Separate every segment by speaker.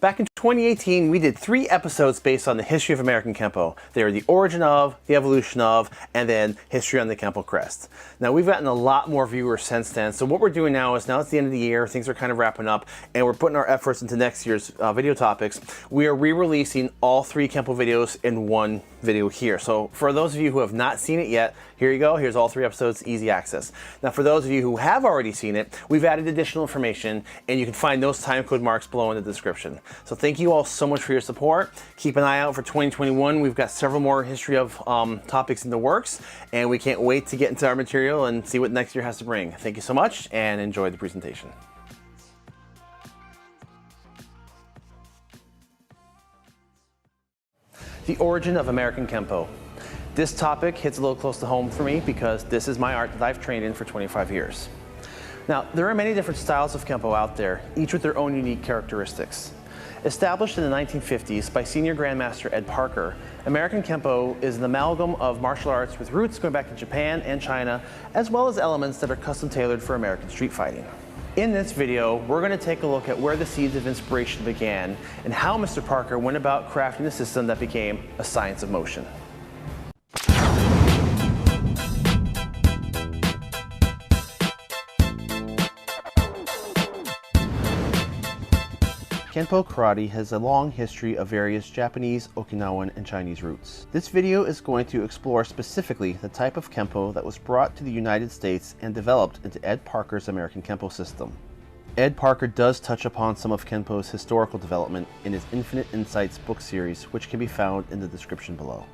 Speaker 1: Back in 2018, we did 3 episodes based on the history of American Kempo. They are the origin of, the evolution of, and then history on the Kempo crest. Now, we've gotten a lot more viewers since then, so what we're doing now is, now it's the end of the year, things are kind of wrapping up, and we're putting our efforts into next year's video topics. We are re-releasing all 3 Kempo videos in one video here. So for those of you who have not seen it yet, here you go. Here's all 3 episodes, easy access. Now, for those of you who have already seen it, we've added additional information, and you can find those timecode marks below in the description. So thank you all so much for your support. Keep an eye out for 2021. We've got several more history of topics in the works, and we can't wait to get into our material and see what next year has to bring. Thank you so much, and enjoy the presentation. The origin of American Kempo. This topic hits a little close to home for me because this is my art that I've trained in for 25 years. Now, there are many different styles of Kempo out there, each with their own unique characteristics. Established in the 1950s by Senior Grandmaster Ed Parker, American Kempo is an amalgam of martial arts with roots going back to Japan and China, as well as elements that are custom tailored for American street fighting. In this video, we're going to take a look at where the seeds of inspiration began and how Mr. Parker went about crafting a system that became a science of motion. Kenpo karate has a long history of various Japanese, Okinawan, and Chinese roots. This video is going to explore specifically the type of Kenpo that was brought to the United States and developed into Ed Parker's American Kenpo system. Ed Parker does touch upon some of Kenpo's historical development in his Infinite Insights book series, which can be found in the description below.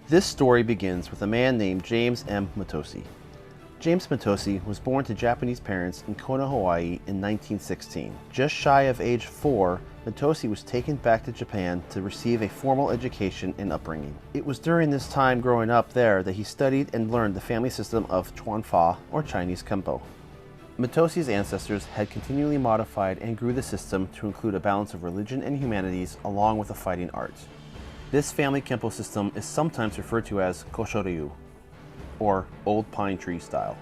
Speaker 1: This story begins with a man named James M. Matosi. James Matosi was born to Japanese parents in Kona, Hawaii in 1916. Just shy of age 4, Matosi was taken back to Japan to receive a formal education and upbringing. It was during this time growing up there that he studied and learned the family system of Chuan Fa, or Chinese Kempo. Matosi's ancestors had continually modified and grew the system to include a balance of religion and humanities along with a fighting art. This family Kempo system is sometimes referred to as Koshoryu, or Old Pine Tree style.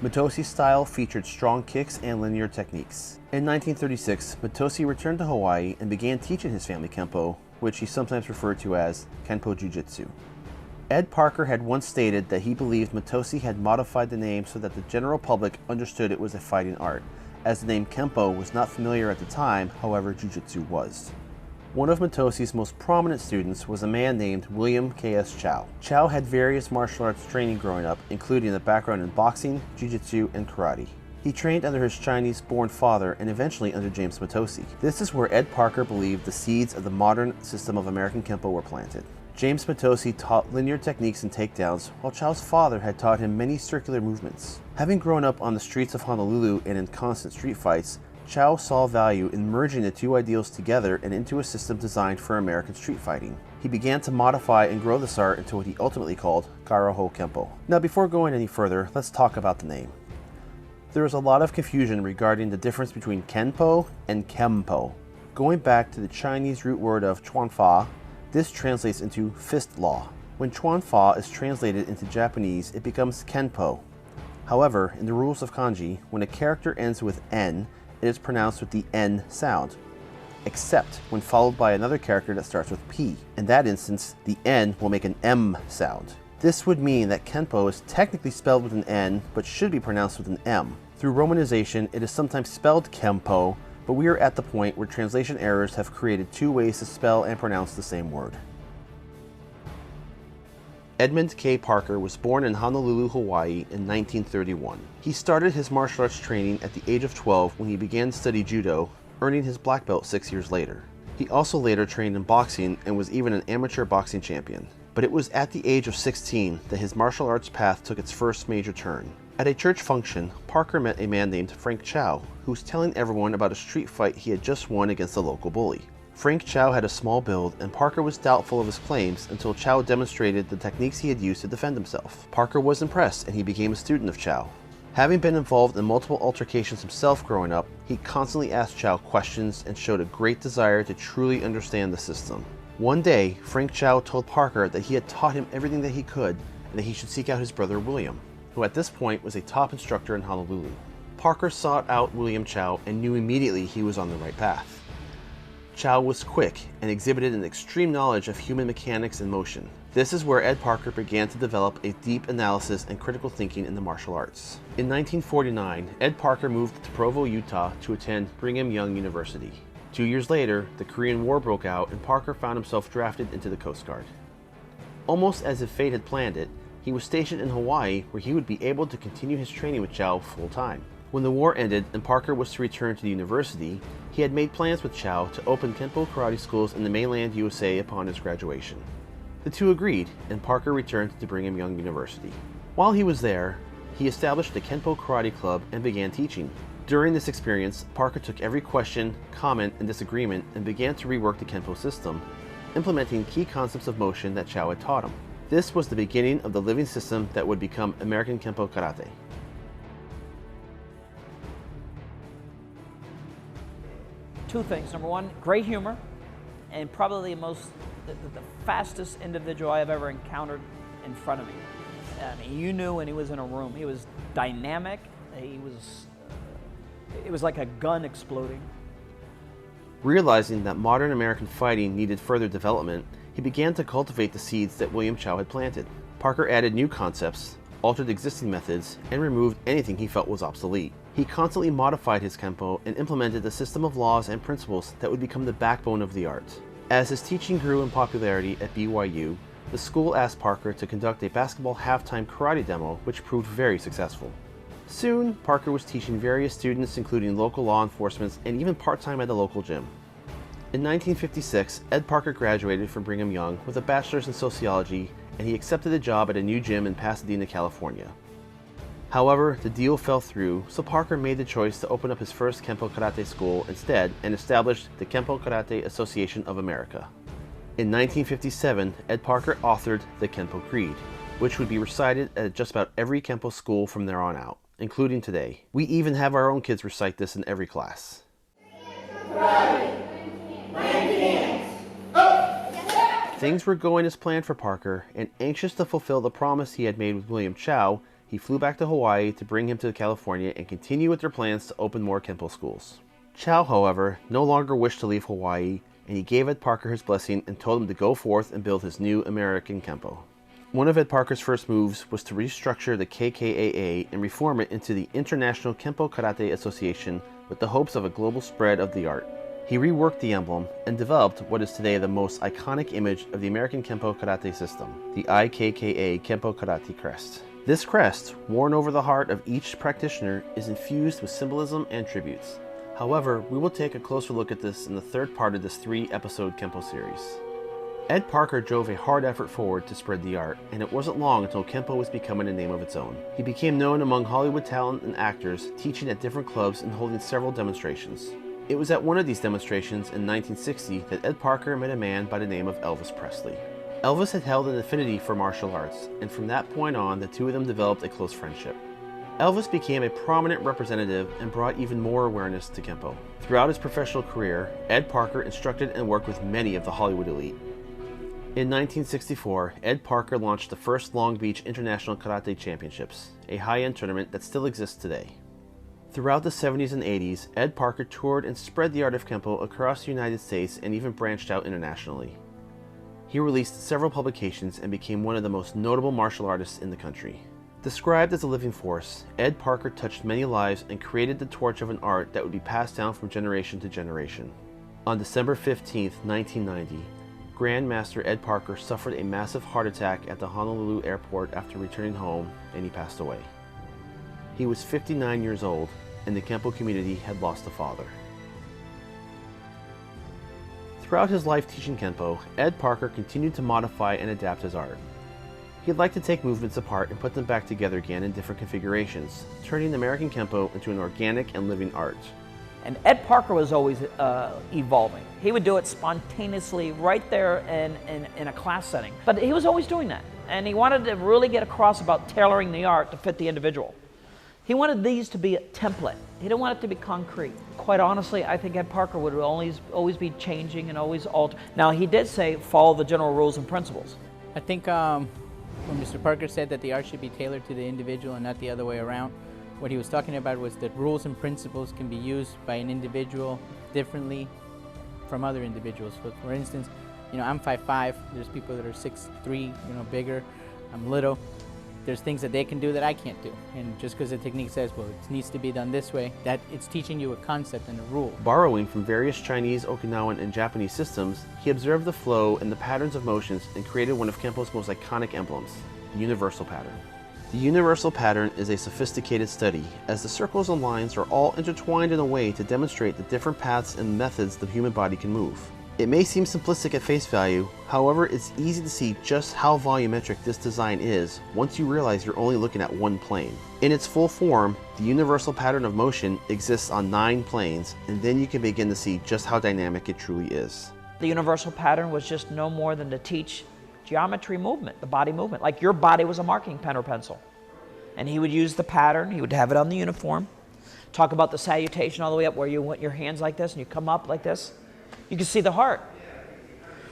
Speaker 1: Matosi's style featured strong kicks and linear techniques. In 1936, Matosi returned to Hawaii and began teaching his family Kempo, which he sometimes referred to as Kenpo Jiu-Jitsu. Ed Parker had once stated that he believed Matosi had modified the name so that the general public understood it was a fighting art. As the name Kenpo was not familiar at the time, however, Jiu-Jitsu was. One of Matosi's most prominent students was a man named William K.S. Chow. Chow had various martial arts training growing up, including a background in boxing, jiu-jitsu, and karate. He trained under his Chinese-born father and eventually under James Matosi. This is where Ed Parker believed the seeds of the modern system of American Kempo were planted. James Matosi taught linear techniques and takedowns, while Chow's father had taught him many circular movements. Having grown up on the streets of Honolulu and in constant street fights, Chow saw value in merging the two ideals together and into a system designed for American street fighting. He began to modify and grow this art into what he ultimately called Garaho Kenpo. Now, before going any further, let's talk about the name. There is a lot of confusion regarding the difference between Kenpo and Kempo. Going back to the Chinese root word of Chuan Fa, this translates into fist law. When Chuan Fa is translated into Japanese, it becomes Kenpo. However, in the rules of kanji, when a character ends with N, it is pronounced with the N sound, except when followed by another character that starts with P. In that instance, the N will make an M sound. This would mean that Kenpo is technically spelled with an N, but should be pronounced with an M. Through romanization, it is sometimes spelled Kempo, but we are at the point where translation errors have created 2 ways to spell and pronounce the same word. Edmund K. Parker was born in Honolulu, Hawaii in 1931. He started his martial arts training at the age of 12 when he began to study judo, earning his black belt 6 years later. He also later trained in boxing and was even an amateur boxing champion. But it was at the age of 16 that his martial arts path took its first major turn. At a church function, Parker met a man named Frank Chow, who was telling everyone about a street fight he had just won against a local bully. Frank Chow had a small build, and Parker was doubtful of his claims until Chow demonstrated the techniques he had used to defend himself. Parker was impressed, and he became a student of Chow. Having been involved in multiple altercations himself growing up, he constantly asked Chow questions and showed a great desire to truly understand the system. One day, Frank Chow told Parker that he had taught him everything that he could, and that he should seek out his brother William, who at this point was a top instructor in Honolulu. Parker sought out William Chow and knew immediately he was on the right path. Chow was quick and exhibited an extreme knowledge of human mechanics and motion. This is where Ed Parker began to develop a deep analysis and critical thinking in the martial arts. In 1949, Ed Parker moved to Provo, Utah to attend Brigham Young University. 2 years later, the Korean War broke out and Parker found himself drafted into the Coast Guard. Almost as if fate had planned it, he was stationed in Hawaii where he would be able to continue his training with Chow full-time. When the war ended and Parker was to return to the university, he had made plans with Chow to open Kempo karate schools in the mainland USA upon his graduation. The two agreed, and Parker returned to Brigham Young University. While he was there, he established the Kempo Karate Club and began teaching. During this experience, Parker took every question, comment, and disagreement and began to rework the Kempo system, implementing key concepts of motion that Chow had taught him. This was the beginning of the living system that would become American Kempo Karate.
Speaker 2: Two things. Number one, great humor, and probably the fastest individual I have ever encountered in front of me. I mean, you knew when he was in a room. He was dynamic. It was like a gun exploding.
Speaker 1: Realizing that modern American fighting needed further development, he began to cultivate the seeds that William Chow had planted. Parker added new concepts, altered existing methods, and removed anything he felt was obsolete. He constantly modified his Kempo and implemented a system of laws and principles that would become the backbone of the art. As his teaching grew in popularity at BYU, the school asked Parker to conduct a basketball halftime karate demo, which proved very successful. Soon, Parker was teaching various students, including local law enforcement and even part-time at the local gym. In 1956, Ed Parker graduated from Brigham Young with a bachelor's in sociology, and he accepted a job at a new gym in Pasadena, California. However, the deal fell through, so Parker made the choice to open up his first Kempo Karate school instead and established the Kempo Karate Association of America. In 1957, Ed Parker authored the Kempo Creed, which would be recited at just about every Kempo school from there on out, including today. We even have our own kids recite this in every class. Things were going as planned for Parker, and anxious to fulfill the promise he had made with William Chow, he flew back to Hawaii to bring him to California and continue with their plans to open more Kempo schools. Chow, however, no longer wished to leave Hawaii, and he gave Ed Parker his blessing and told him to go forth and build his new American Kempo. One of Ed Parker's first moves was to restructure the KKAA and reform it into the International Kempo Karate Association with the hopes of a global spread of the art. He reworked the emblem and developed what is today the most iconic image of the American Kempo Karate system, the IKKA Kempo Karate crest. This crest, worn over the heart of each practitioner, is infused with symbolism and tributes. However, we will take a closer look at this in the third part of this 3-episode Kempo series. Ed Parker drove a hard effort forward to spread the art, and it wasn't long until Kempo was becoming a name of its own. He became known among Hollywood talent and actors, teaching at different clubs and holding several demonstrations. It was at one of these demonstrations in 1960 that Ed Parker met a man by the name of Elvis Presley. Elvis had held an affinity for martial arts, and from that point on, the two of them developed a close friendship. Elvis became a prominent representative and brought even more awareness to Kempo. Throughout his professional career, Ed Parker instructed and worked with many of the Hollywood elite. In 1964, Ed Parker launched the first Long Beach International Karate Championships, a high-end tournament that still exists today. Throughout the 70s and 80s, Ed Parker toured and spread the art of Kempo across the United States and even branched out internationally. He released several publications and became one of the most notable martial artists in the country. Described as a living force, Ed Parker touched many lives and created the torch of an art that would be passed down from generation to generation. On December 15, 1990, Grandmaster Ed Parker suffered a massive heart attack at the Honolulu airport after returning home, and he passed away. He was 59 years old, and the Kempo community had lost a father. Throughout his life teaching Kempo, Ed Parker continued to modify and adapt his art. He'd like to take movements apart and put them back together again in different configurations, turning American Kempo into an organic and living art.
Speaker 2: And Ed Parker was always evolving. He would do it spontaneously right there in a class setting. But he was always doing that. And he wanted to really get across about tailoring the art to fit the individual. He wanted these to be a template. He didn't want it to be concrete. Quite honestly, I think Ed Parker would always be changing and always alter. Now, he did say follow the general rules and principles.
Speaker 3: I think when Mr. Parker said that the art should be tailored to the individual and not the other way around, what he was talking about was that rules and principles can be used by an individual differently from other individuals. For instance, I'm 5'5", there's people that are 6'3", bigger, I'm little. There's things that they can do that I can't do. And just because the technique says, well, it needs to be done this way, that it's teaching you a concept and a rule.
Speaker 1: Borrowing from various Chinese, Okinawan, and Japanese systems, he observed the flow and the patterns of motions and created one of Kempo's most iconic emblems, the universal pattern. The universal pattern is a sophisticated study, as the circles and lines are all intertwined in a way to demonstrate the different paths and methods the human body can move. It may seem simplistic at face value, however, it's easy to see just how volumetric this design is once you realize you're only looking at one plane. In its full form, the universal pattern of motion exists on 9 planes, and then you can begin to see just how dynamic it truly is.
Speaker 2: The universal pattern was just no more than to teach geometry movement, the body movement, like your body was a marking pen or pencil. And he would use the pattern, he would have it on the uniform, talk about the salutation all the way up where you want your hands like this and you come up like this. You can see the heart.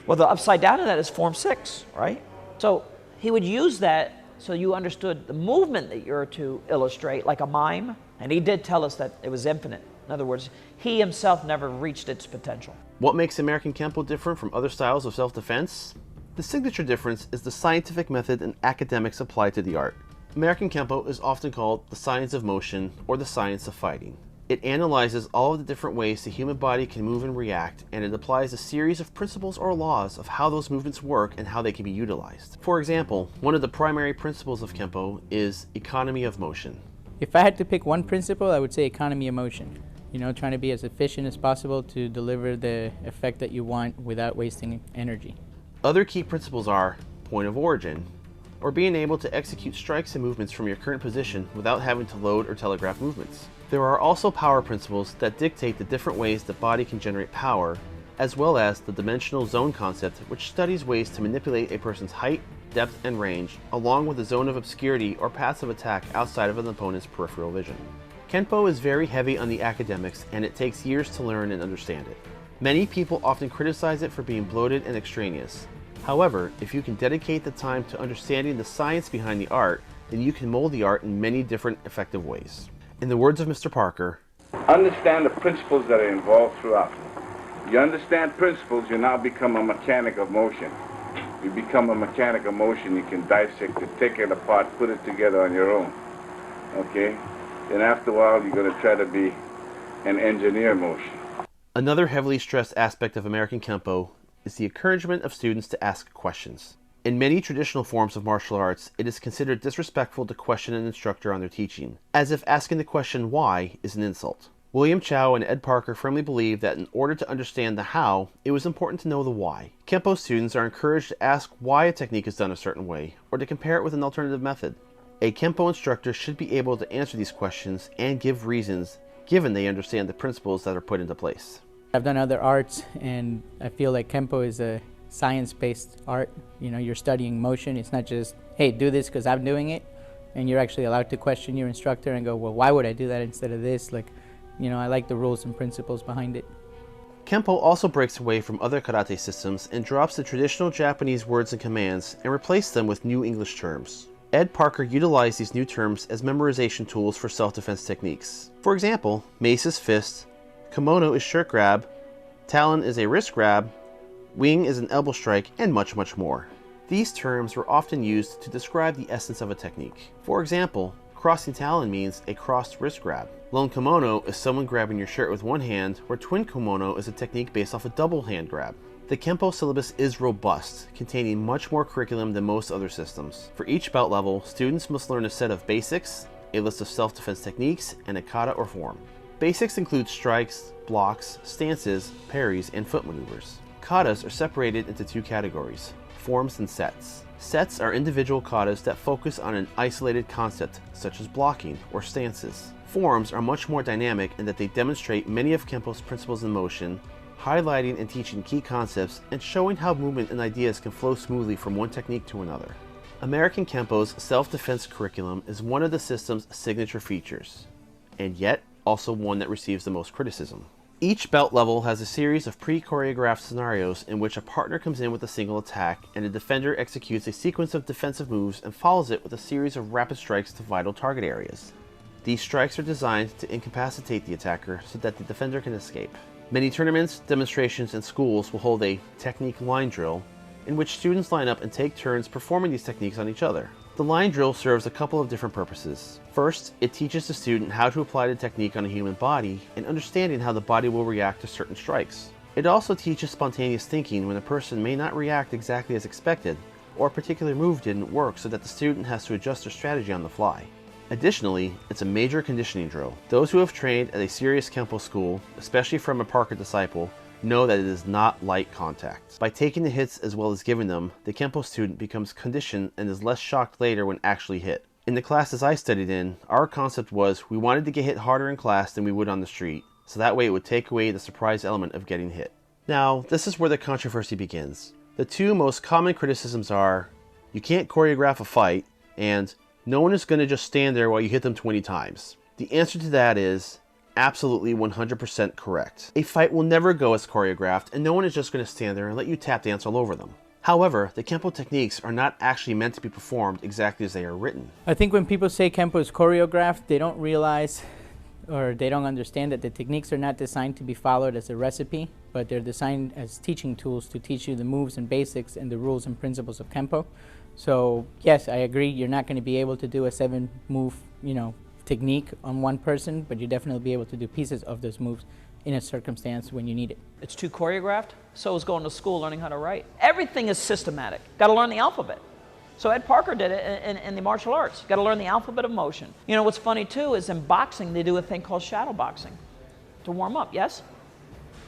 Speaker 2: Well, the upside down of that is form 6, right? So he would use that so you understood the movement that you're to illustrate, like a mime. And he did tell us that it was infinite. In other words, he himself never reached its potential.
Speaker 1: What makes American Kempo different from other styles of self-defense? The signature difference is the scientific method and academics applied to the art. American Kempo is often called the science of motion or the science of fighting. It analyzes all of the different ways the human body can move and react, and it applies a series of principles or laws of how those movements work and how they can be utilized. For example, one of the primary principles of Kempo is economy of motion.
Speaker 3: If I had to pick one principle, I would say economy of motion. Trying to be as efficient as possible to deliver the effect that you want without wasting energy.
Speaker 1: Other key principles are point of origin, or being able to execute strikes and movements from your current position without having to load or telegraph movements. There are also power principles that dictate the different ways the body can generate power, as well as the dimensional zone concept, which studies ways to manipulate a person's height, depth, and range, along with the zone of obscurity or paths of attack outside of an opponent's peripheral vision. Kenpo is very heavy on the academics, and it takes years to learn and understand it. Many people often criticize it for being bloated and extraneous. However, if you can dedicate the time to understanding the science behind the art, then you can mold the art in many different effective ways. In the words of Mr. Parker,
Speaker 4: understand the principles that are involved throughout. You understand principles, you now become a mechanic of motion. You become a mechanic of motion, you can dissect it, take it apart, put it together on your own. Okay? Then after a while, you're going to try to be an engineer motion.
Speaker 1: Another heavily stressed aspect of American Kempo is the encouragement of students to ask questions. In many traditional forms of martial arts, it is considered disrespectful to question an instructor on their teaching, as if asking the question why is an insult. William Chow and Ed Parker firmly believe that in order to understand the how, it was important to know the why. Kempo students are encouraged to ask why a technique is done a certain way, or to compare it with an alternative method. A Kempo instructor should be able to answer these questions and give reasons, given they understand the principles that are put into place.
Speaker 3: I've done other arts, and I feel like Kempo is a science-based art. You're studying motion. It's not just, hey, do this because I'm doing it. And you're actually allowed to question your instructor and go, well, why would I do that instead of this? I like the rules and principles behind it.
Speaker 1: Kempo also breaks away from other karate systems and drops the traditional Japanese words and commands and replaces them with new English terms. Ed Parker utilized these new terms as memorization tools for self-defense techniques. For example, mace is fist, kimono is shirt grab, talon is a wrist grab, wing is an elbow strike, and much, much more. These terms were often used to describe the essence of a technique. For example, crossing talon means a crossed wrist grab. Lone kimono is someone grabbing your shirt with one hand, where twin kimono is a technique based off a double hand grab. The Kempo syllabus is robust, containing much more curriculum than most other systems. For each belt level, students must learn a set of basics, a list of self-defense techniques, and a kata or form. Basics include strikes, blocks, stances, parries, and foot maneuvers. Katas are separated into 2 categories, forms and sets. Sets are individual katas that focus on an isolated concept, such as blocking or stances. Forms are much more dynamic in that they demonstrate many of Kempo's principles in motion, highlighting and teaching key concepts and showing how movement and ideas can flow smoothly from one technique to another. American Kempo's self-defense curriculum is one of the system's signature features, and yet also one that receives the most criticism. Each belt level has a series of pre-choreographed scenarios in which a partner comes in with a single attack and a defender executes a sequence of defensive moves and follows it with a series of rapid strikes to vital target areas. These strikes are designed to incapacitate the attacker so that the defender can escape. Many tournaments, demonstrations, and schools will hold a technique line drill in which students line up and take turns performing these techniques on each other. The line drill serves a couple of different purposes. First, it teaches the student how to apply the technique on a human body and understanding how the body will react to certain strikes. It also teaches spontaneous thinking when a person may not react exactly as expected, or a particular move didn't work, so that the student has to adjust their strategy on the fly. Additionally, it's a major conditioning drill. Those who have trained at a serious Kempo school, especially from a Parker disciple, know that it is not light contact. By taking the hits as well as giving them, the Kempo student becomes conditioned and is less shocked later when actually hit. In the classes I studied in, our concept was we wanted to get hit harder in class than we would on the street, so that way it would take away the surprise element of getting hit. Now, this is where the controversy begins. The two most common criticisms are, you can't choreograph a fight, and no one is going to just stand there while you hit them 20 times. The answer to that is absolutely 100% correct. A fight will never go as choreographed, and no one is just going to stand there and let you tap dance all over them. However, the Kempo techniques are not actually meant to be performed exactly as they are written.
Speaker 3: I think when people say Kempo is choreographed, they don't realize or they don't understand that the techniques are not designed to be followed as a recipe, but they're designed as teaching tools to teach you the moves and basics and the rules and principles of Kempo. So yes, I agree, you're not going to be able to do a 7-move, technique on one person, but you definitely be able to do pieces of those moves in a circumstance when you need it.
Speaker 2: It's too choreographed. So is going to school learning how to write. Everything is systematic. Got to learn the alphabet. So Ed Parker did it in the martial arts. Got to learn the alphabet of motion. You know what's funny too is in boxing they do a thing called shadow boxing to warm up. Yes.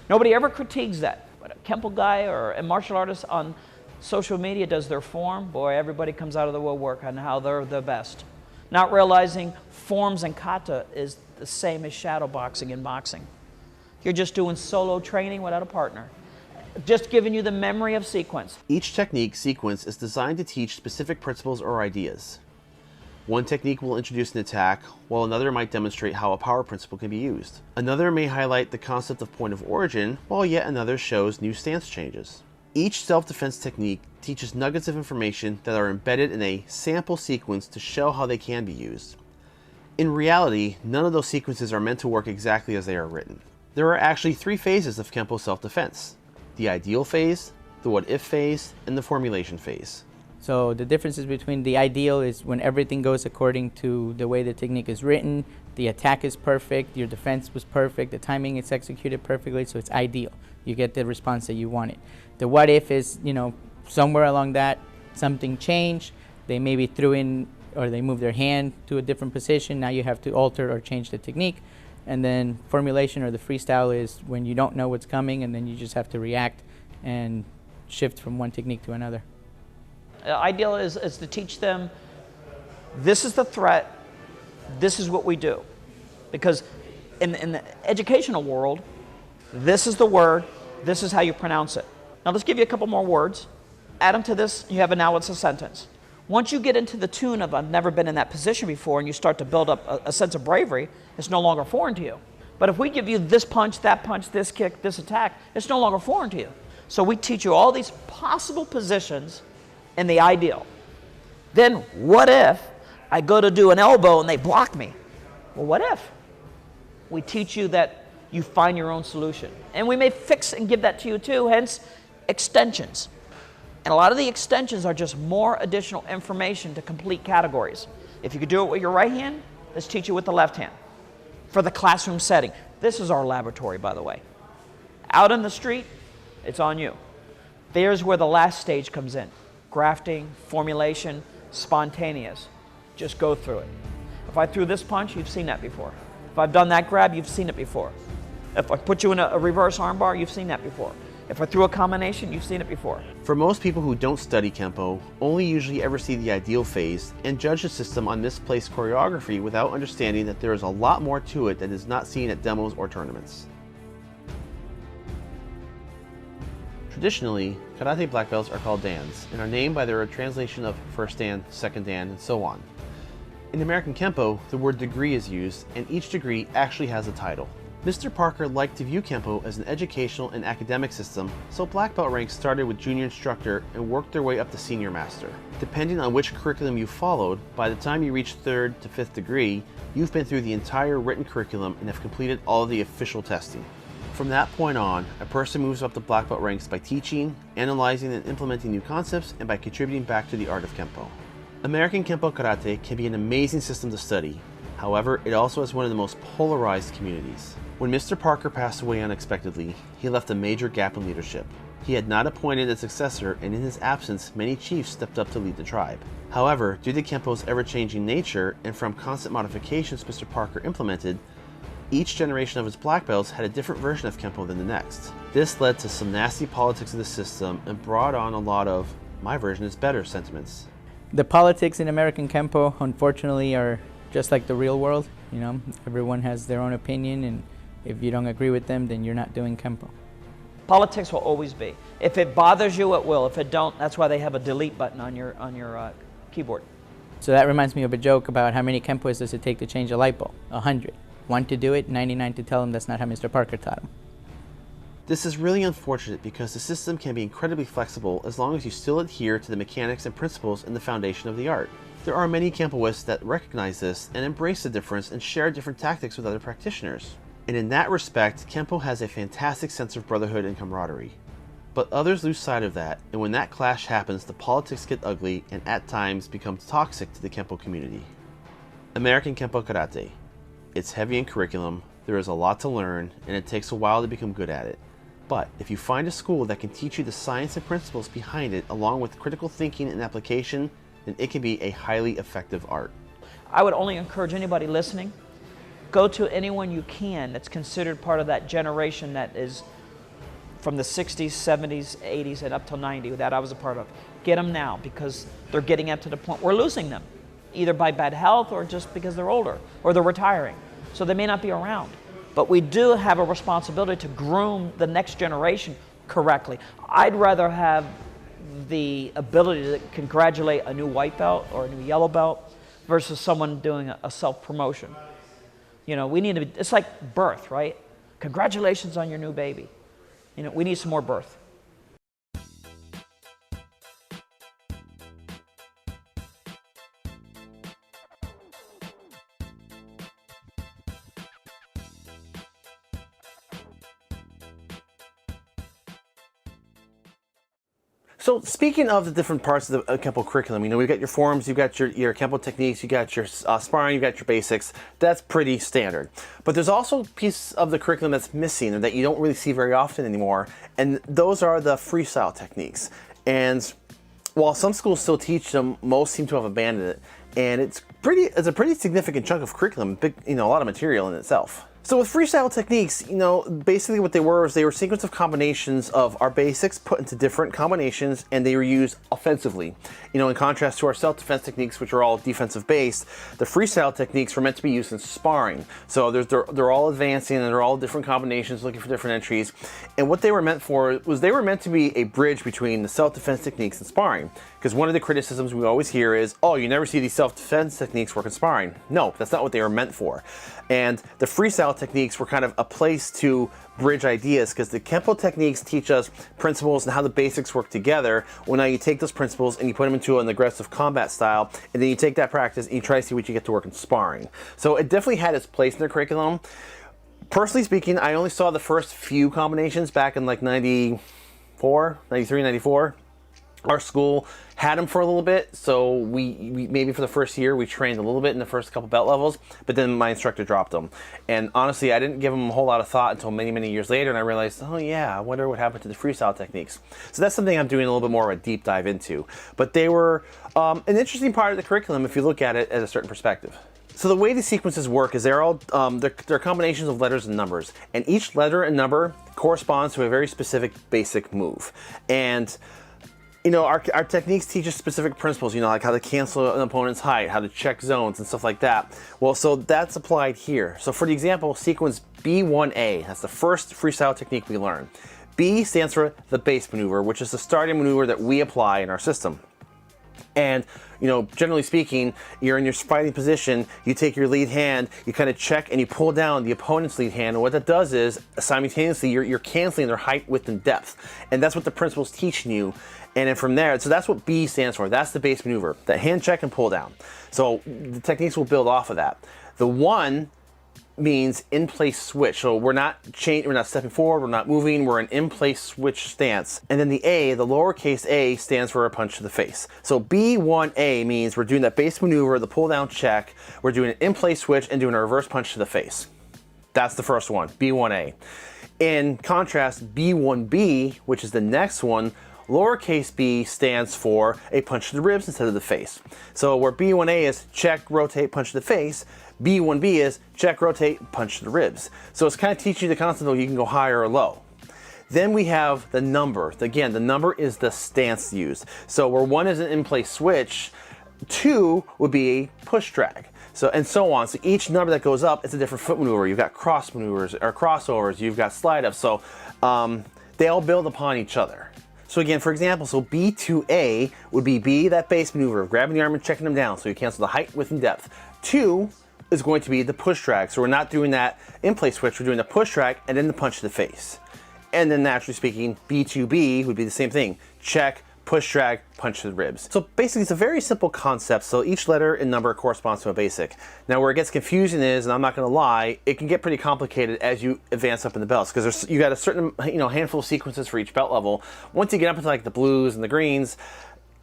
Speaker 2: Nobody ever critiques that. But a Kempo guy or a martial artist on social media does their form. Boy, everybody comes out of the woodwork on how they're the best. Not realizing forms and kata is the same as shadow boxing in boxing. You're just doing solo training without a partner. Just giving you the memory of sequence.
Speaker 1: Each technique sequence is designed to teach specific principles or ideas. One technique will introduce an attack, while another might demonstrate how a power principle can be used. Another may highlight the concept of point of origin, while yet another shows new stance changes. Each self-defense technique teaches nuggets of information that are embedded in a sample sequence to show how they can be used. In reality, none of those sequences are meant to work exactly as they are written. There are actually 3 phases of Kempo self-defense: the ideal phase, the what-if phase, and the formulation phase.
Speaker 3: So the differences between the ideal is when everything goes according to the way the technique is written, the attack is perfect, your defense was perfect, the timing is executed perfectly, so it's ideal. You get the response that you wanted. The what if is, somewhere along that, something changed, they maybe threw in or they moved their hand to a different position, now you have to alter or change the technique. And then formulation or the freestyle is when you don't know what's coming and then you just have to react and shift from one technique to another.
Speaker 2: Ideal is to teach them, this is the threat, this is what we do. Because in the educational world, this is the word, this is how you pronounce it. Now let's give you a couple more words. Add them to this, you have now it's a sentence. Once you get into the tune of I've never been in that position before and you start to build up a sense of bravery, it's no longer foreign to you. But if we give you this punch, this kick, this attack, it's no longer foreign to you. So we teach you all these possible positions in the ideal. Then what if I go to do an elbow and they block me? Well, what if? We teach you that you find your own solution. And we may fix and give that to you too, hence extensions. And a lot of the extensions are just more additional information to complete categories. If you could do it with your right hand, let's teach you with the left hand. For the classroom setting. This is our laboratory, by the way. Out in the street, it's on you. There's where the last stage comes in. Grafting, formulation, spontaneous. Just go through it. If I threw this punch, you've seen that before. If I've done that grab, you've seen it before. If I put you in a reverse armbar, you've seen that before. If I threw a combination, you've seen it before.
Speaker 1: For most people who don't study Kempo, only usually ever see the ideal phase and judge the system on misplaced choreography without understanding that there is a lot more to it that is not seen at demos or tournaments. Traditionally, karate black belts are called dans and are named by their translation of first dan, second dan, and so on. In American Kempo, the word degree is used, and each degree actually has a title. Mr. Parker liked to view Kempo as an educational and academic system, so black belt ranks started with junior instructor and worked their way up to senior master. Depending on which curriculum you followed, by the time you reach 3rd to 5th degree, you've been through the entire written curriculum and have completed all of the official testing. From that point on, a person moves up the black belt ranks by teaching, analyzing and implementing new concepts, and by contributing back to the art of Kempo. American Kempo Karate can be an amazing system to study. However, it also has one of the most polarized communities. When Mr. Parker passed away unexpectedly, he left a major gap in leadership. He had not appointed a successor, and in his absence, many chiefs stepped up to lead the tribe. However, due to Kempo's ever-changing nature and from constant modifications Mr. Parker implemented, each generation of his black belts had a different version of Kempo than the next. This led to some nasty politics of the system and brought on a lot of "my version is better" sentiments.
Speaker 3: The politics in American Kempo, unfortunately, are just like the real world. You know, everyone has their own opinion, and if you don't agree with them, then you're not doing Kempo.
Speaker 2: Politics will always be. If it bothers you, it will. If it don't, that's why they have a delete button on your keyboard.
Speaker 3: So that reminds me of a joke about how many Kempoists does it take to change a light bulb? 100. 1 to do it, 99 to tell him that's not how Mr. Parker taught him.
Speaker 1: This is really unfortunate because the system can be incredibly flexible as long as you still adhere to the mechanics and principles and the foundation of the art. There are many Kempoists that recognize this and embrace the difference and share different tactics with other practitioners. And in that respect, Kempo has a fantastic sense of brotherhood and camaraderie. But others lose sight of that, and when that clash happens, the politics get ugly and at times become toxic to the Kempo community. American Kempo Karate. It's heavy in curriculum, there is a lot to learn, and it takes a while to become good at it. But if you find a school that can teach you the science and principles behind it along with critical thinking and application, then it can be a highly effective art.
Speaker 2: I would only encourage anybody listening, go to anyone you can that's considered part of that generation that is from the 60s, 70s, 80s, and up till 90 that I was a part of. Get them now because they're getting up to the point we're losing them, either by bad health or just because they're older or they're retiring. So they may not be around. But we do have a responsibility to groom the next generation correctly. I'd rather have the ability to congratulate a new white belt or a new yellow belt versus someone doing a self-promotion. You know, we need to be, it's like birth, right? Congratulations on your new baby. You know, we need some more birth.
Speaker 1: So speaking of the different parts of the Kempo curriculum, you know, we've got your forms, you've got your Kempo techniques, you've got your sparring, you've got your basics. That's pretty standard. But there's also pieces of the curriculum that's missing and that you don't really see very often anymore, and those are the freestyle techniques. And while some schools still teach them, most seem to have abandoned it. And it's a pretty significant chunk of curriculum, big, you know, a lot of material in itself. So with freestyle techniques, you know, basically what they were is they were sequence of combinations of our basics put into different combinations, and they were used offensively. You know, in contrast to our self-defense techniques, which are all defensive based, the freestyle techniques were meant to be used in sparring. So they're all advancing and they're all different combinations looking for different entries. And what they were meant for was they were meant to be a bridge between the self-defense techniques and sparring. Because one of the criticisms we always hear is, oh, you never see these self-defense techniques work in sparring. No, that's not what they were meant for. And the freestyle techniques were kind of a place to bridge ideas, because the Kempo techniques teach us principles and how the basics work together. Well, now you take those principles and you put them into an aggressive combat style, and then you take that practice and you try to see what you get to work in sparring. So it definitely had its place in their curriculum. Personally speaking, I only saw the first few combinations back in like 94, 93, 94. Our school had them for a little bit, so we maybe for the first year we trained a little bit in the first couple belt levels, but then my instructor dropped them. And honestly, I didn't give them a whole lot of thought until many years later, and I realized, oh yeah, I wonder what happened to the freestyle techniques. So that's something I'm doing a little bit more of a deep dive into. But they were an interesting part of the curriculum if you look at it at a certain perspective. So the way the sequences work is they're combinations of letters and numbers, and each letter and number corresponds to a very specific basic move. And you know, our techniques teach us specific principles, you know, like how to cancel an opponent's height, how to check zones and stuff like that. Well, so that's applied here. So for the example, sequence B1A, that's the first freestyle technique we learn. B stands for the base maneuver, which is the starting maneuver that we apply in our system. And, you know, generally speaking, you're in your fighting position, you take your lead hand, you kind of check and you pull down the opponent's lead hand, and what that does is simultaneously you're canceling their height, width, and depth. And that's what the principle's teaching you. And then from there, so that's what B stands for. That's the base maneuver, that hand check and pull down. So the techniques will build off of that. The one means in place switch. So we're not stepping forward, we're not moving, we're in place switch stance. And then the A, the lowercase a, stands for a punch to the face. So B1A means we're doing that base maneuver, the pull down check, we're doing an in place switch and doing a reverse punch to the face. That's the first one, B1A. In contrast, B1B, which is the next one, lowercase b stands for a punch to the ribs instead of the face. So where B1A is check, rotate, punch to the face, B1B is check, rotate, punch to the ribs. So it's kind of teaching you the concept that you can go higher or low. Then we have the number. Again, the number is the stance used. So where 1 is an in-place switch, 2 would be a push drag. So, and so on. So each number that goes up is a different foot maneuver. You've got cross maneuvers or crossovers, you've got slide ups. So they all build upon each other. So again, for example, so B2A would be B, that base maneuver of grabbing the arm and checking them down. So you cancel the height, width, and depth. 2 is going to be the push drag. So we're not doing that in place switch, we're doing the push drag and then the punch to the face. And then naturally speaking, B2B would be the same thing. Check, push drag, punch to the ribs. So basically it's a very simple concept. So each letter and number corresponds to a basic. Now where it gets confusing is, and I'm not gonna lie, it can get pretty complicated as you advance up in the belts because you got a certain handful of sequences for each belt level. Once you get up into like the blues and the greens,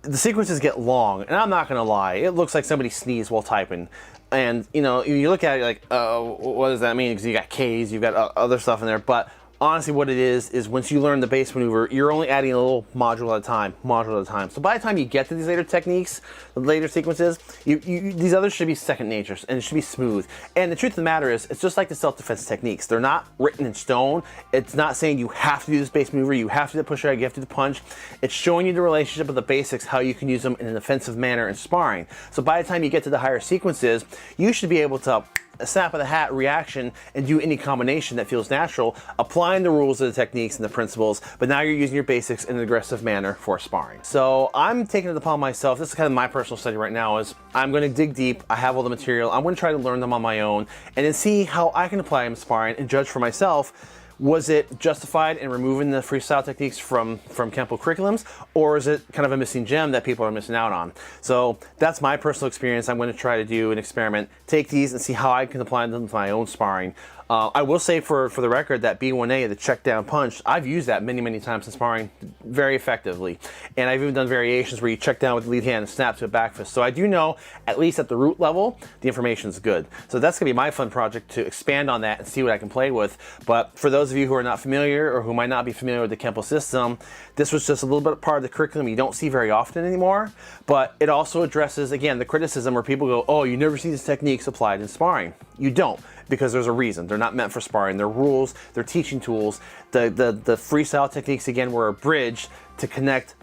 Speaker 1: the sequences get long, and I'm not gonna lie, it looks like somebody sneezed while typing. And you look at it like, what does that mean? Because you got K's, you've got other stuff in there, but honestly what it is once you learn the base maneuver, you're only adding a little module at a time. So by the time you get to these later techniques, the later sequences, these others should be second nature and it should be smooth. And the truth of the matter is, it's just like the self-defense techniques. They're not written in stone. It's not saying you have to do this base maneuver, you have to do the push drag, you have to do the punch. It's showing you the relationship of the basics, how you can use them in an offensive manner in sparring. So by the time you get to the higher sequences, you should be able to a snap of the hat reaction and do any combination that feels natural, applying the rules of the techniques and the principles, but now you're using your basics in an aggressive manner for sparring. So I'm taking it upon myself, this is kind of my personal study right now, is I'm going to dig deep, I have all the material, I'm going to try to learn them on my own, and then see how I can apply them to sparring and judge for myself. Was it justified in removing the freestyle techniques from Kempo curriculums, or is it kind of a missing gem that people are missing out on? So that's my personal experience. I'm going to try to do an experiment, take these and see how I can apply them to my own sparring. I will say for the record that B1A, the check down punch, I've used that many times in sparring very effectively. And I've even done variations where you check down with the lead hand and snap to a back fist. So I do know, at least at the root level, the information is good. So that's gonna be my fun project, to expand on that and see what I can play with. But for those of you who are not familiar or who might not be familiar with the Kempo system, this was just a little bit part of the curriculum you don't see very often anymore. But it also addresses, again, the criticism where people go, oh, you never see these techniques applied in sparring. You don't, because there's a reason. They're not meant for sparring. They're rules, they're teaching tools. The freestyle techniques, again, were a bridge to connect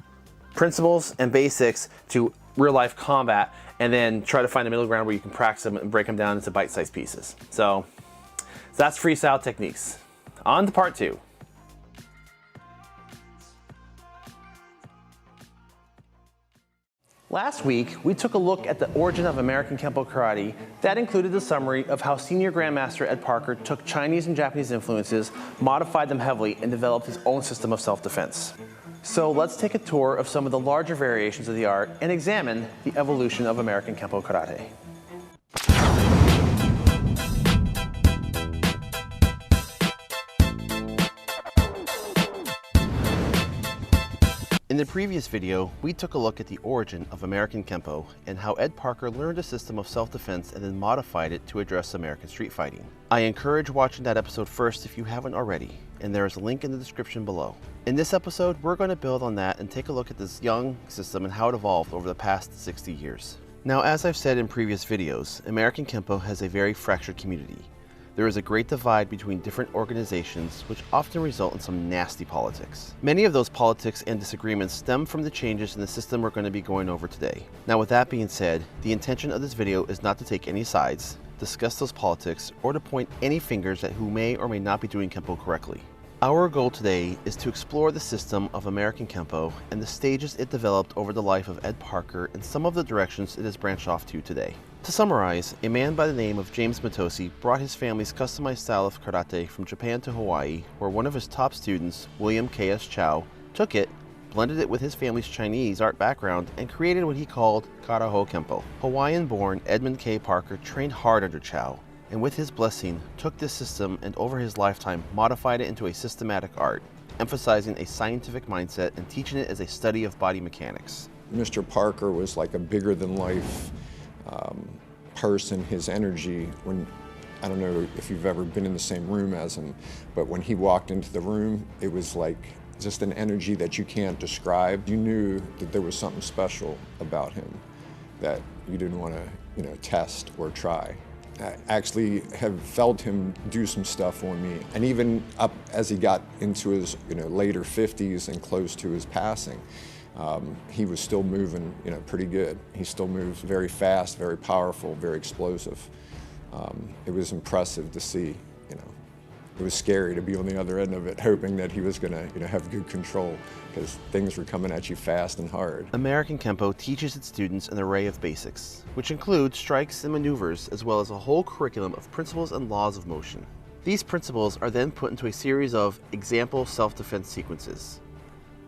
Speaker 1: principles and basics to real life combat, and then try to find a middle ground where you can practice them and break them down into bite-sized pieces. So that's freestyle techniques. On to part 2. Last week, we took a look at the origin of American Kempo Karate. That included the summary of how Senior Grandmaster Ed Parker took Chinese and Japanese influences, modified them heavily, and developed his own system of self-defense. So let's take a tour of some of the larger variations of the art and examine the evolution of American Kempo Karate. In the previous video, we took a look at the origin of American Kempo and how Ed Parker learned a system of self-defense and then modified it to address American street fighting. I encourage watching that episode first if you haven't already, and there is a link in the description below. In this episode, we're going to build on that and take a look at this young system and how it evolved over the past 60 years. Now, as I've said in previous videos, American Kempo has a very fractured community. There is a great divide between different organizations, which often result in some nasty politics. Many of those politics and disagreements stem from the changes in the system we're going to be going over today. Now, with that being said, the intention of this video is not to take any sides, discuss those politics, or to point any fingers at who may or may not be doing Kempo correctly. Our goal today is to explore the system of American Kempo and the stages it developed over the life of Ed Parker and some of the directions it has branched off to today. To summarize, a man by the name of James Matosi brought his family's customized style of karate from Japan to Hawaii, where one of his top students, William K.S. Chow, took it, blended it with his family's Chinese art background, and created what he called Karaho Kempo. Hawaiian-born Edmund K. Parker trained hard under Chow, and with his blessing, took this system and over his lifetime modified it into a systematic art, emphasizing a scientific mindset and teaching it as a study of body mechanics.
Speaker 5: Mr. Parker was like a bigger-than-life person. His energy, I don't know if you've ever been in the same room as him, but when he walked into the room, it was like just an energy that you can't describe. You knew that there was something special about him that you didn't want to, test or try. I actually have felt him do some stuff on me, and even up as he got into his, later 50s and close to his passing, he was still moving, pretty good. He still moves very fast, very powerful, very explosive. It was impressive to see, It was scary to be on the other end of it, hoping that he was going to, have good control, because things were coming at you fast and hard.
Speaker 1: American Kempo teaches its students an array of basics, which include strikes and maneuvers, as well as a whole curriculum of principles and laws of motion. These principles are then put into a series of example self-defense sequences.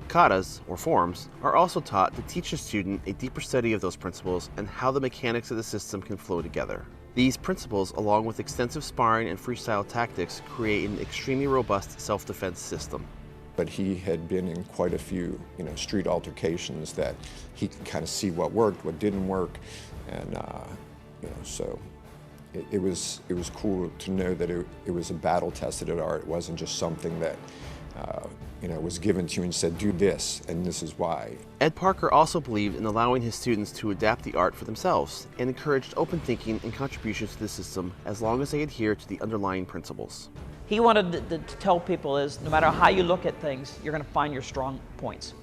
Speaker 1: Katas, or forms, are also taught to teach the student a deeper study of those principles and how the mechanics of the system can flow together. These principles, along with extensive sparring and freestyle tactics, create an extremely robust self-defense system.
Speaker 5: But he had been in quite a few, street altercations that he could kind of see what worked, what didn't work, and so it was cool to know that it was a battle-tested art. It wasn't just something that was given to you and said, do this, and this is why.
Speaker 1: Ed Parker also believed in allowing his students to adapt the art for themselves and encouraged open thinking and contributions to the system as long as they adhere to the underlying principles.
Speaker 2: He wanted to tell people is no matter how you look at things, you're going to find your strong points.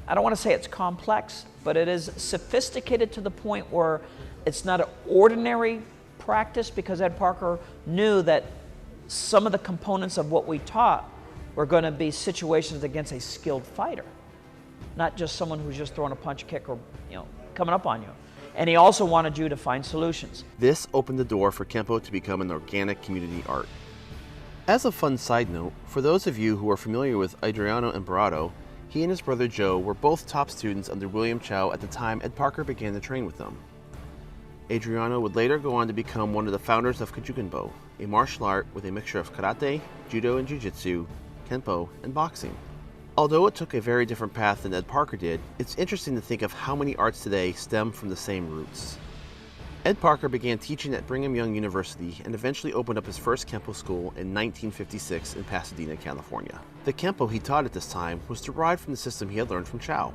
Speaker 2: I don't want to say it's complex, but it is sophisticated to the point where it's not an ordinary practice, because Ed Parker knew that some of the components of what we taught were going to be situations against a skilled fighter, not just someone who's just throwing a punch, kick, or coming up on you. And he also wanted you to find solutions.
Speaker 1: This opened the door for Kempo to become an organic community art. As a fun side note, for those of you who are familiar with Adriano Emperado, he and his brother Joe were both top students under William Chow at the time Ed Parker began to train with them. Adriano would later go on to become one of the founders of Kojukenbo, a martial art with a mixture of karate, judo and jiu-jitsu, Kenpo, and boxing. Although it took a very different path than Ed Parker did, it's interesting to think of how many arts today stem from the same roots. Ed Parker began teaching at Brigham Young University and eventually opened up his first Kempo school in 1956 in Pasadena, California. The Kempo he taught at this time was derived from the system he had learned from Chow.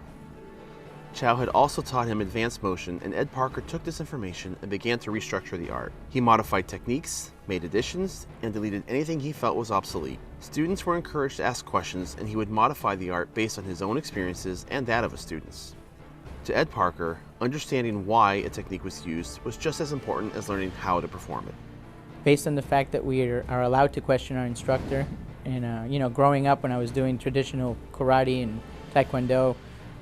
Speaker 1: Chow had also taught him advanced motion, and Ed Parker took this information and began to restructure the art. He modified techniques, made additions, and deleted anything he felt was obsolete. Students were encouraged to ask questions, and he would modify the art based on his own experiences and that of his students. To Ed Parker, understanding why a technique was used was just as important as learning how to perform it.
Speaker 3: Based on the fact that we are allowed to question our instructor, and growing up when I was doing traditional karate and taekwondo,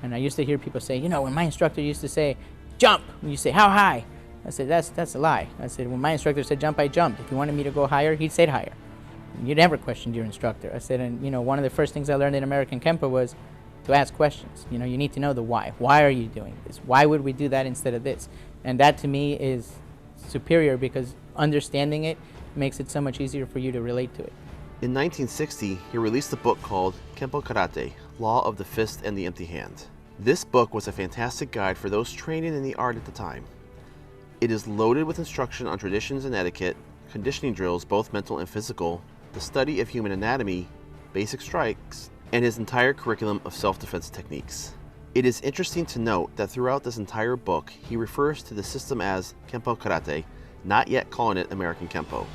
Speaker 3: and I used to hear people say, when my instructor used to say, jump, and you say, how high? I said, that's a lie. I said, when my instructor said jump, I jumped. If he wanted me to go higher, he'd say higher. You never questioned your instructor. I said, and one of the first things I learned in American Kempo was to ask questions. You need to know the why. Why are you doing this? Why would we do that instead of this? And that to me is superior, because understanding it makes it so much easier for you to relate to it.
Speaker 1: In 1960, he released a book called Kempo Karate, Law of the Fist and the Empty Hand. This book was a fantastic guide for those training in the art at the time. It is loaded with instruction on traditions and etiquette, conditioning drills, both mental and physical, the study of human anatomy, basic strikes, and his entire curriculum of self-defense techniques. It is interesting to note that throughout this entire book, he refers to the system as Kempo Karate, not yet calling it American Kempo.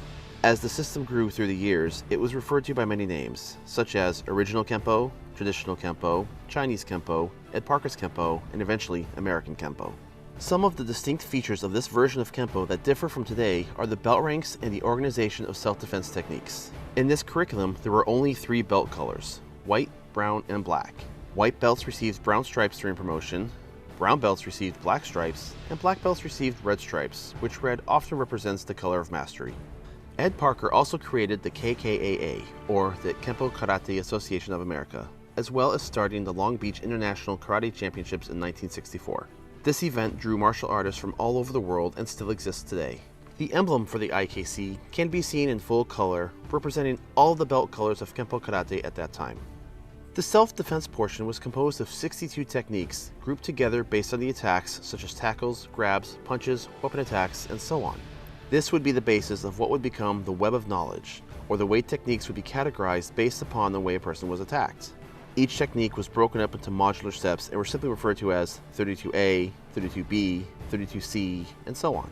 Speaker 1: As the system grew through the years, it was referred to by many names, such as Original Kempo, Traditional Kempo, Chinese Kempo, Ed Parker's Kempo, and eventually American Kempo. Some of the distinct features of this version of Kempo that differ from today are the belt ranks and the organization of self-defense techniques. In this curriculum, there were only 3 belt colors: white, brown, and black. White belts received brown stripes during promotion, brown belts received black stripes, and black belts received red stripes, which red often represents the color of mastery. Ed Parker also created the KKAA, or the Kempo Karate Association of America, as well as starting the Long Beach International Karate Championships in 1964. This event drew martial artists from all over the world and still exists today. The emblem for the IKC can be seen in full color, representing all the belt colors of Kempo Karate at that time. The self-defense portion was composed of 62 techniques grouped together based on the attacks such as tackles, grabs, punches, weapon attacks, and so on. This would be the basis of what would become the web of knowledge, or the way techniques would be categorized based upon the way a person was attacked. Each technique was broken up into modular steps and were simply referred to as 32A, 32B, 32C, and so on.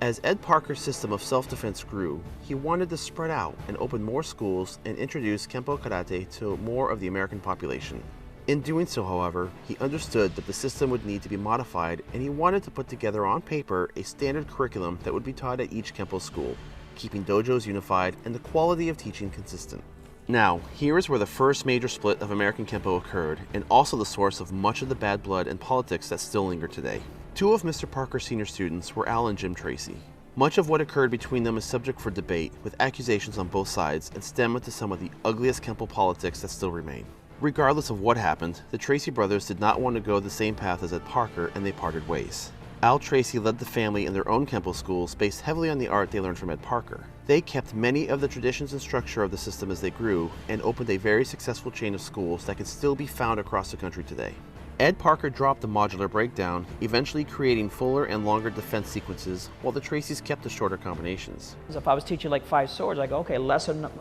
Speaker 1: As Ed Parker's system of self-defense grew, he wanted to spread out and open more schools and introduce Kempo Karate to more of the American population. In doing so, however, he understood that the system would need to be modified, and he wanted to put together on paper a standard curriculum that would be taught at each Kempo school, keeping dojos unified and the quality of teaching consistent. Now, here is where the first major split of American Kempo occurred, and also the source of much of the bad blood and politics that still linger today. Two of Mr. Parker's senior students were Al and Jim Tracy. Much of what occurred between them is subject for debate, with accusations on both sides, and stem into some of the ugliest Kempo politics that still remain. Regardless of what happened, the Tracy brothers did not want to go the same path as Ed Parker, and they parted ways. Al Tracy led the family in their own Kempo schools based heavily on the art they learned from Ed Parker. They kept many of the traditions and structure of the system as they grew, and opened a very successful chain of schools that can still be found across the country today. Ed Parker dropped the modular breakdown, eventually creating fuller and longer defense sequences, while the Tracys kept the shorter combinations.
Speaker 2: If I was teaching like 5 swords, I go, okay,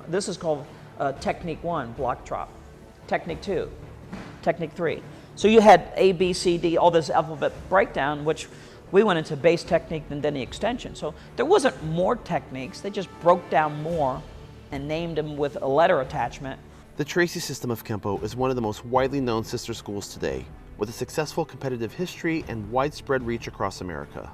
Speaker 2: this is called technique 1, block drop. Technique 2, technique 3. So you had A, B, C, D, all this alphabet breakdown, which we went into base technique and then the extension. So there wasn't more techniques, they just broke down more and named them with a letter attachment.
Speaker 1: The Tracy System of Kempo is one of the most widely known sister schools today, with a successful competitive history and widespread reach across America.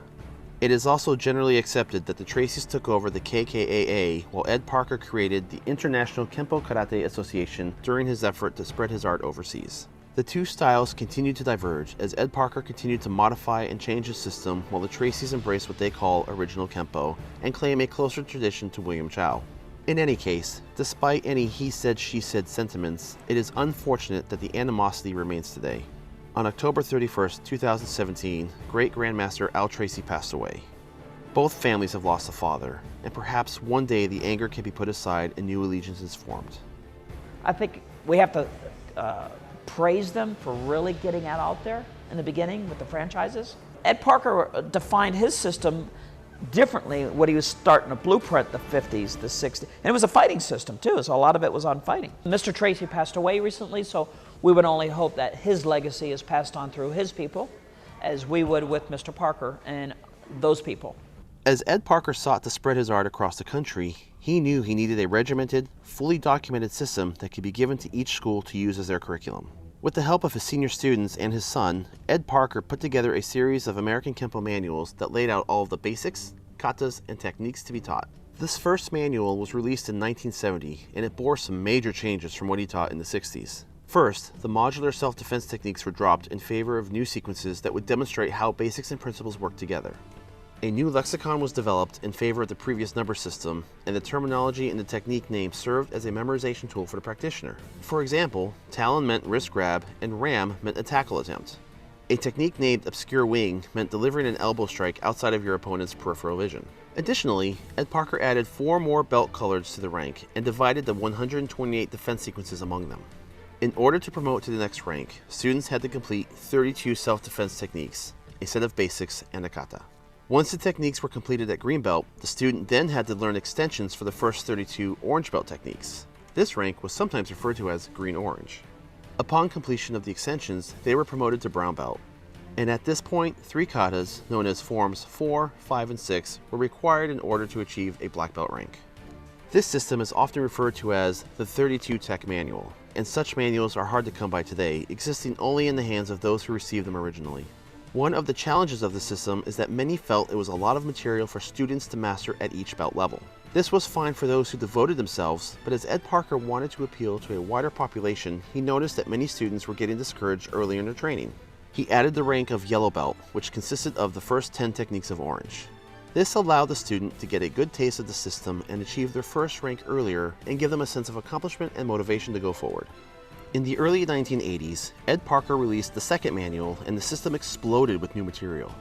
Speaker 1: It is also generally accepted that the Tracys took over the KKAA while Ed Parker created the International Kempo Karate Association during his effort to spread his art overseas. The two styles continued to diverge as Ed Parker continued to modify and change his system while the Tracys embraced what they call original Kempo and claim a closer tradition to William Chow. In any case, despite any he said she said sentiments, it is unfortunate that the animosity remains today. On October 31st, 2017, Great Grandmaster Al Tracy passed away. Both families have lost a father, and perhaps one day the anger can be put aside and new allegiances formed.
Speaker 2: I think we have to praise them for really getting that out there in the beginning with the franchises. Ed Parker defined his system differently when he was starting to blueprint the 50s, the 60s. And it was a fighting system too, so a lot of it was on fighting. Mr. Tracy passed away recently, so we would only hope that his legacy is passed on through his people, as we would with Mr. Parker and those people.
Speaker 1: As Ed Parker sought to spread his art across the country, he knew he needed a regimented, fully documented system that could be given to each school to use as their curriculum. With the help of his senior students and his son, Ed Parker put together a series of American Kempo manuals that laid out all of the basics, katas, and techniques to be taught. This first manual was released in 1970, and it bore some major changes from what he taught in the 60s. First, the modular self-defense techniques were dropped in favor of new sequences that would demonstrate how basics and principles work together. A new lexicon was developed in favor of the previous number system, and the terminology and the technique name served as a memorization tool for the practitioner. For example, Talon meant wrist grab, and Ram meant a tackle attempt. A technique named Obscure Wing meant delivering an elbow strike outside of your opponent's peripheral vision. Additionally, Ed Parker added 4 more belt colors to the rank and divided the 128 defense sequences among them. In order to promote to the next rank, students had to complete 32 self-defense techniques, a set of basics, and a kata. Once the techniques were completed at green belt, the student then had to learn extensions for the first 32 orange belt techniques. This rank was sometimes referred to as green-orange. Upon completion of the extensions, they were promoted to brown belt. And at this point, 3 katas, known as forms 4, 5, and 6, were required in order to achieve a black belt rank. This system is often referred to as the 32 Tech Manual, and such manuals are hard to come by today, existing only in the hands of those who received them originally. One of the challenges of the system is that many felt it was a lot of material for students to master at each belt level. This was fine for those who devoted themselves, but as Ed Parker wanted to appeal to a wider population, he noticed that many students were getting discouraged early in their training. He added the rank of yellow belt, which consisted of the first 10 techniques of orange. This allowed the student to get a good taste of the system and achieve their first rank earlier and give them a sense of accomplishment and motivation to go forward. In the early 1980s, Ed Parker released the second manual and the system exploded with new material.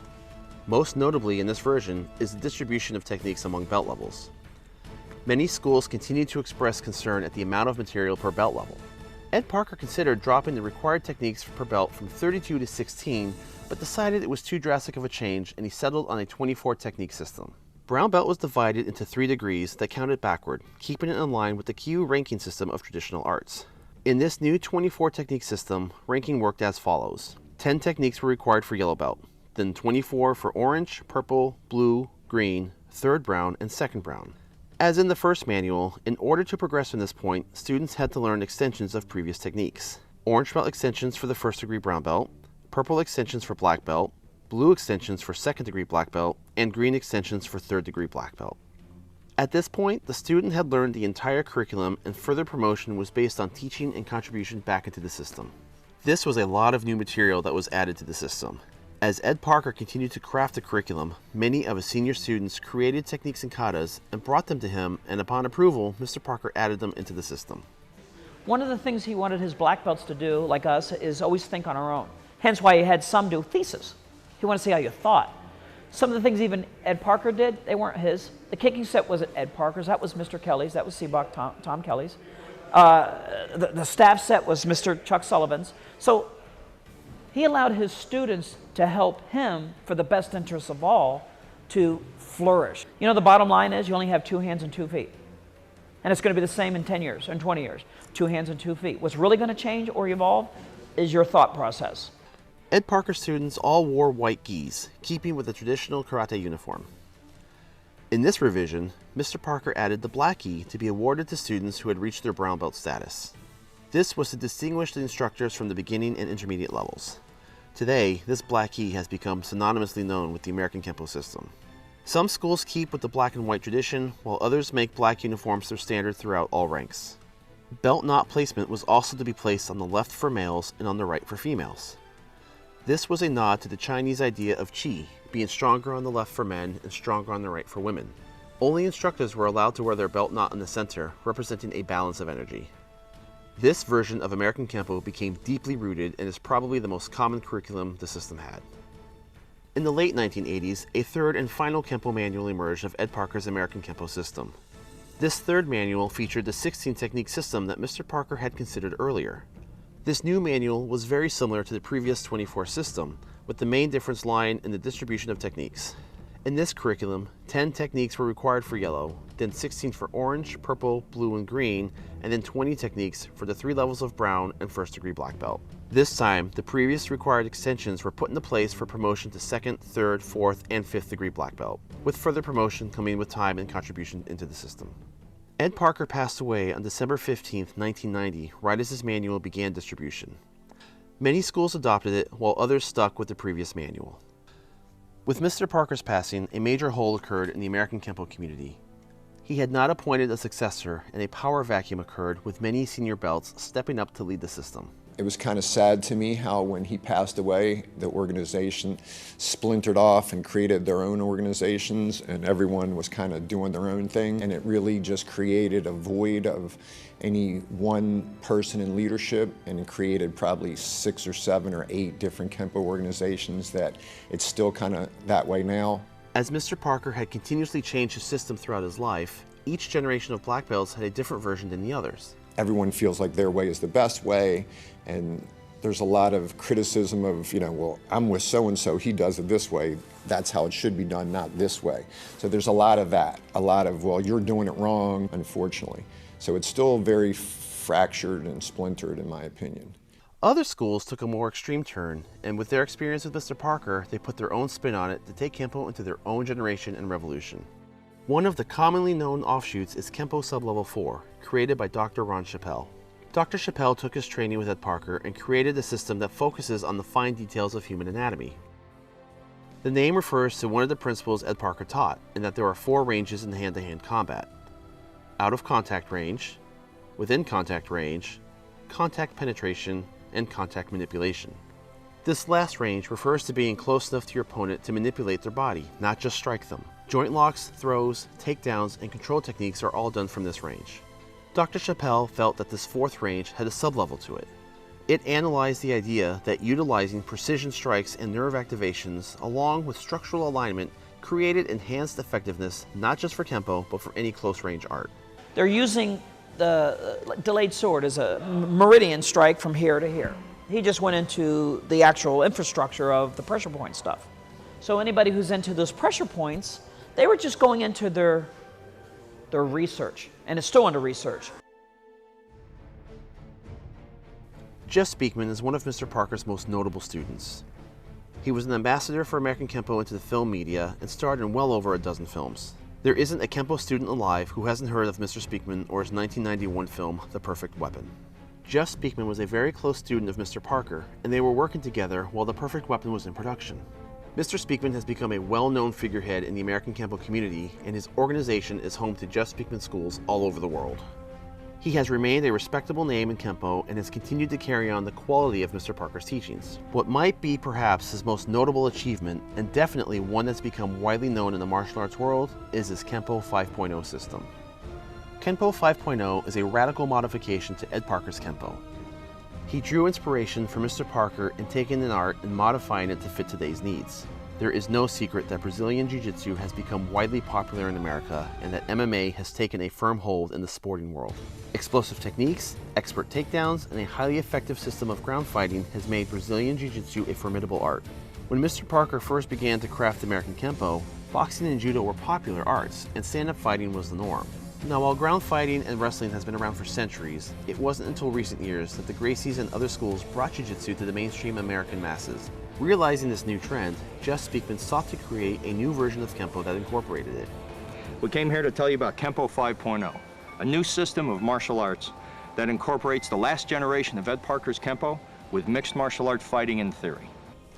Speaker 1: Most notably in this version is the distribution of techniques among belt levels. Many schools continue to express concern at the amount of material per belt level. Ed Parker considered dropping the required techniques per belt from 32 to 16, but decided it was too drastic of a change and he settled on a 24 technique system. Brown belt was divided into 3 degrees that counted backward, keeping it in line with the Kyu ranking system of traditional arts. In this new 24 technique system, ranking worked as follows. 10 techniques were required for yellow belt, then 24 for orange, purple, blue, green, third brown, and second brown. As in the first manual, in order to progress from this point, students had to learn extensions of previous techniques. Orange belt extensions for the first degree brown belt, purple extensions for black belt, blue extensions for second degree black belt, and green extensions for third degree black belt. At this point, the student had learned the entire curriculum and further promotion was based on teaching and contribution back into the system. This was a lot of new material that was added to the system. As Ed Parker continued to craft the curriculum, many of his senior students created techniques and katas and brought them to him, and upon approval, Mr. Parker added them into the system.
Speaker 2: One of the things he wanted his black belts to do, like us, is always think on our own. Hence why he had some do thesis. He wanted to see how you thought. Some of the things even Ed Parker did, they weren't his. The kicking set wasn't Ed Parker's, that was Mr. Kelly's, that was Seabach Tom Kelly's. The staff set was Mr. Chuck Sullivan's. So he allowed his students to help him, for the best interests of all, to flourish. You know, the bottom line is you only have 2 hands and 2 feet. And it's going to be the same in 10 years, or in 20 years. 2 hands and 2 feet. What's really going to change or evolve is your thought process.
Speaker 1: Ed Parker students all wore white gis, keeping with the traditional karate uniform. In this revision, Mr. Parker added the black gi to be awarded to students who had reached their brown belt status. This was to distinguish the instructors from the beginning and intermediate levels. Today, this black gi has become synonymously known with the American Kempo system. Some schools keep with the black and white tradition, while others make black uniforms their standard throughout all ranks. Belt knot placement was also to be placed on the left for males and on the right for females. This was a nod to the Chinese idea of qi, being stronger on the left for men and stronger on the right for women. Only instructors were allowed to wear their belt knot in the center, representing a balance of energy. This version of American Kempo became deeply rooted and is probably the most common curriculum the system had. In the late 1980s, a third and final Kempo manual emerged of Ed Parker's American Kempo system. This third manual featured the 16 technique system that Mr. Parker had considered earlier. This new manual was very similar to the previous 24 system, with the main difference lying in the distribution of techniques. In this curriculum, 10 techniques were required for yellow, then 16 for orange, purple, blue, and green, and then 20 techniques for the 3 levels of brown and first degree black belt. This time, the previous required extensions were put into place for promotion to 2nd, 3rd, 4th, and 5th degree black belt, with further promotion coming with time and contribution into the system. Ed Parker passed away on December 15, 1990, right as his manual began distribution. Many schools adopted it, while others stuck with the previous manual. With Mr. Parker's passing, a major hole occurred in the American Kempo community. He had not appointed a successor, and a power vacuum occurred, with many senior belts stepping up to lead the system.
Speaker 5: It was kind of sad to me how when he passed away, the organization splintered off and created their own organizations, and everyone was kind of doing their own thing, and it really just created a void of any one person in leadership, and it created probably 6 or 7 or 8 different Kempo organizations that it's still kind of that way now.
Speaker 1: As Mr. Parker had continuously changed his system throughout his life, each generation of black belts had a different version than the others.
Speaker 5: Everyone feels like their way is the best way, and there's a lot of criticism of, well, I'm with so-and-so, he does it this way, that's how it should be done, not this way. So there's a lot of that, a lot of, well, you're doing it wrong, unfortunately. So it's still very fractured and splintered, in my opinion.
Speaker 1: Other schools took a more extreme turn, and with their experience with Mr. Parker, they put their own spin on it to take Kempo into their own generation and revolution. One of the commonly known offshoots is Kempo Sublevel 4, created by Dr. Ron Chappell. Dr. Chappell took his training with Ed Parker and created a system that focuses on the fine details of human anatomy. The name refers to one of the principles Ed Parker taught, in that there are 4 ranges in hand-to-hand combat: out of contact range, within contact range, contact penetration, and contact manipulation. This last range refers to being close enough to your opponent to manipulate their body, not just strike them. Joint locks, throws, takedowns, and control techniques are all done from this range. Dr. Chappell felt that this 4th range had a sublevel to it. It analyzed the idea that utilizing precision strikes and nerve activations along with structural alignment created enhanced effectiveness not just for Kempo, but for any close-range art.
Speaker 2: They're using the delayed sword as a meridian strike from here to here. He just went into the actual infrastructure of the pressure point stuff. So anybody who's into those pressure points, they were just going into their research, and it's still under research.
Speaker 1: Jeff Speakman is one of Mr. Parker's most notable students. He was an ambassador for American Kempo into the film media and starred in well over a dozen films. There isn't a Kempo student alive who hasn't heard of Mr. Speakman or his 1991 film, The Perfect Weapon. Jeff Speakman was a very close student of Mr. Parker, and they were working together while The Perfect Weapon was in production. Mr. Speakman has become a well-known figurehead in the American Kempo community, and his organization is home to Jeff Speakman schools all over the world. He has remained a respectable name in Kempo and has continued to carry on the quality of Mr. Parker's teachings. What might be perhaps his most notable achievement, and definitely one that's become widely known in the martial arts world, is his Kempo 5.0 system. Kempo 5.0 is a radical modification to Ed Parker's Kempo. He drew inspiration from Mr. Parker in taking an art and modifying it to fit today's needs. There is no secret that Brazilian Jiu-Jitsu has become widely popular in America and that MMA has taken a firm hold in the sporting world. Explosive techniques, expert takedowns, and a highly effective system of ground fighting has made Brazilian Jiu-Jitsu a formidable art. When Mr. Parker first began to craft American Kempo, boxing and judo were popular arts, and stand-up fighting was the norm. Now, while ground fighting and wrestling has been around for centuries, it wasn't until recent years that the Gracies and other schools brought Jiu-Jitsu to the mainstream American masses. Realizing this new trend, Jeff Speakman sought to create a new version of Kempo that incorporated it.
Speaker 6: We came here to tell you about Kempo 5.0, a new system of martial arts that incorporates the last generation of Ed Parker's Kempo with mixed martial art fighting and theory.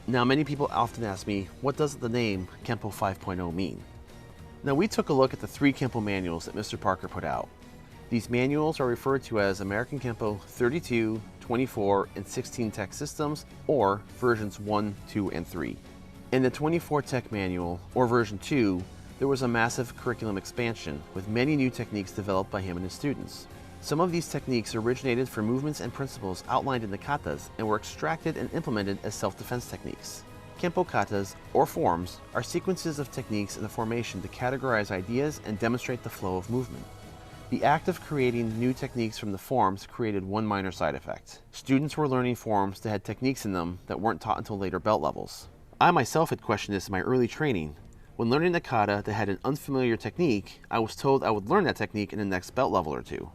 Speaker 1: Now, many people often ask me, what does the name Kempo 5.0 mean? Now, we took a look at the 3 Kempo manuals that Mr. Parker put out. These manuals are referred to as American Kempo 32, 24, and 16 Tech Systems, or versions 1, 2, and 3. In the 24 Tech Manual, or version 2, there was a massive curriculum expansion with many new techniques developed by him and his students. Some of these techniques originated from movements and principles outlined in the katas and were extracted and implemented as self-defense techniques. Kempo katas, or forms, are sequences of techniques in a formation to categorize ideas and demonstrate the flow of movement. The act of creating new techniques from the forms created one minor side effect. Students were learning forms that had techniques in them that weren't taught until later belt levels. I myself had questioned this in my early training. When learning a kata that had an unfamiliar technique, I was told I would learn that technique in the next belt level or two.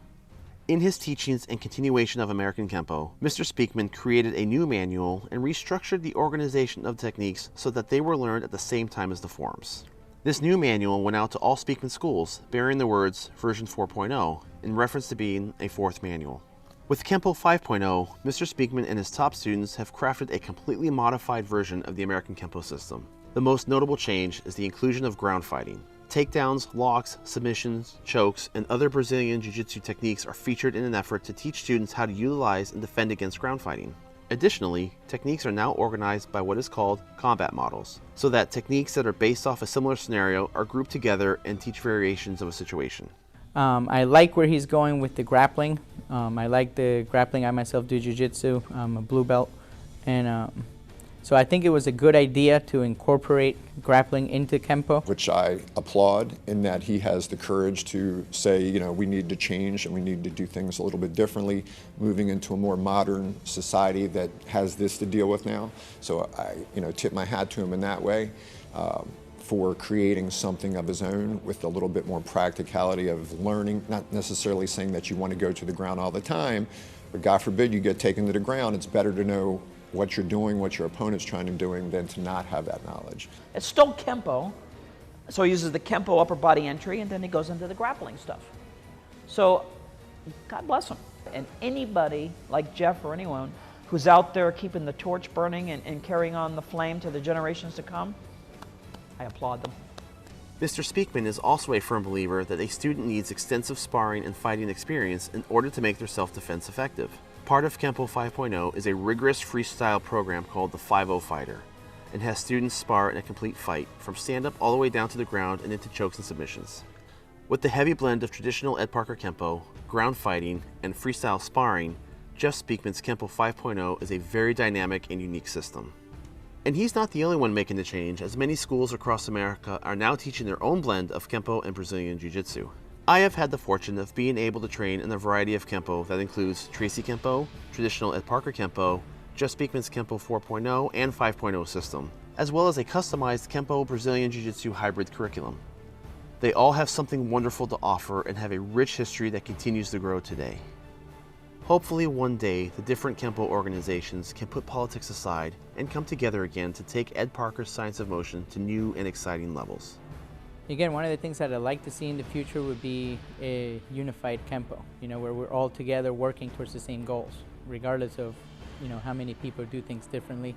Speaker 1: In his teachings and continuation of American Kempo, Mr. Speakman created a new manual and restructured the organization of techniques so that they were learned at the same time as the forms. This new manual went out to all Speakman schools, bearing the words version 4.0 in reference to being a 4th manual. With Kempo 5.0, Mr. Speakman and his top students have crafted a completely modified version of the American Kempo system. The most notable change is the inclusion of ground fighting. Takedowns, locks, submissions, chokes, and other Brazilian Jiu-Jitsu techniques are featured in an effort to teach students how to utilize and defend against ground fighting. Additionally, techniques are now organized by what is called combat models, so that techniques that are based off a similar scenario are grouped together and teach variations of a situation.
Speaker 3: I like where he's going with the grappling. I like the grappling. I myself do jiu-jitsu. I'm a blue belt. And so I think it was a good idea to incorporate grappling into Kempo.
Speaker 5: Which I applaud in that he has the courage to say, you know, we need to change and we need to do things a little bit differently, moving into a more modern society that has this to deal with now. So I, tip my hat to him in that way for creating something of his own with a little bit more practicality of learning, not necessarily saying that you want to go to the ground all the time, but God forbid you get taken to the ground, it's better to know what you're doing, what your opponent's trying to do, than to not have that knowledge.
Speaker 2: It's still Kempo, so he uses the Kempo upper body entry, and then he goes into the grappling stuff. So, God bless him. And anybody like Jeff or anyone who's out there keeping the torch burning and carrying on the flame to the generations to come, I applaud them.
Speaker 1: Mr. Speakman is also a firm believer that a student needs extensive sparring and fighting experience in order to make their self-defense effective. Part of Kempo 5.0 is a rigorous freestyle program called the 5-0 Fighter, and has students spar in a complete fight, from stand-up all the way down to the ground and into chokes and submissions. With the heavy blend of traditional Ed Parker Kempo, ground fighting, and freestyle sparring, Jeff Speakman's Kempo 5.0 is a very dynamic and unique system. And he's not the only one making the change, as many schools across America are now teaching their own blend of Kempo and Brazilian Jiu-Jitsu. I have had the fortune of being able to train in a variety of Kempo that includes Tracy Kempo, traditional Ed Parker Kempo, Jeff Speakman's Kempo 4.0 and 5.0 system, as well as a customized Kempo Brazilian Jiu-Jitsu hybrid curriculum. They all have something wonderful to offer and have a rich history that continues to grow today. Hopefully one day, the different Kempo organizations can put politics aside and come together again to take Ed Parker's Science of Motion to new and exciting levels.
Speaker 3: Again, one of the things that I'd like to see in the future would be a unified Kempo, where we're all together working towards the same goals, regardless of, how many people do things differently.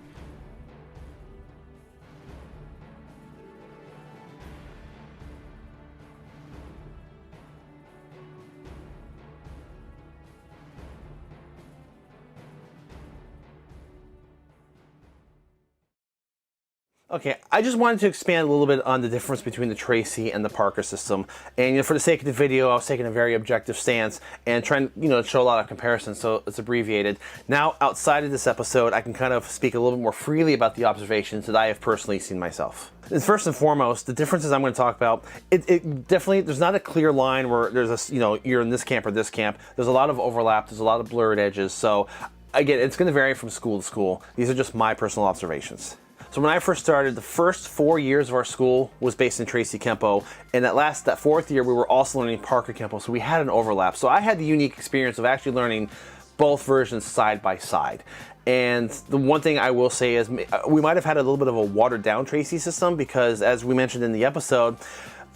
Speaker 1: Okay, I just wanted to expand a little bit on the difference between the Tracy and the Parker system. And for the sake of the video, I was taking a very objective stance and trying to show a lot of comparisons, so it's abbreviated. Now, outside of this episode, I can kind of speak a little bit more freely about the observations that I have personally seen myself. And first and foremost, the differences I'm going to talk about, it definitely, there's not a clear line where there's a, you're in this camp or this camp. There's a lot of overlap, there's a lot of blurred edges. So again, it's going to vary from school to school. These are just my personal observations. So when I first started, the first 4 years of our school was based in Tracy Kempo, and that fourth year we were also learning Parker Kempo, so we had an overlap. So I had the unique experience of actually learning both versions side by side. And the one thing I will say is we might have had a little bit of a watered down Tracy system because, as we mentioned in the episode,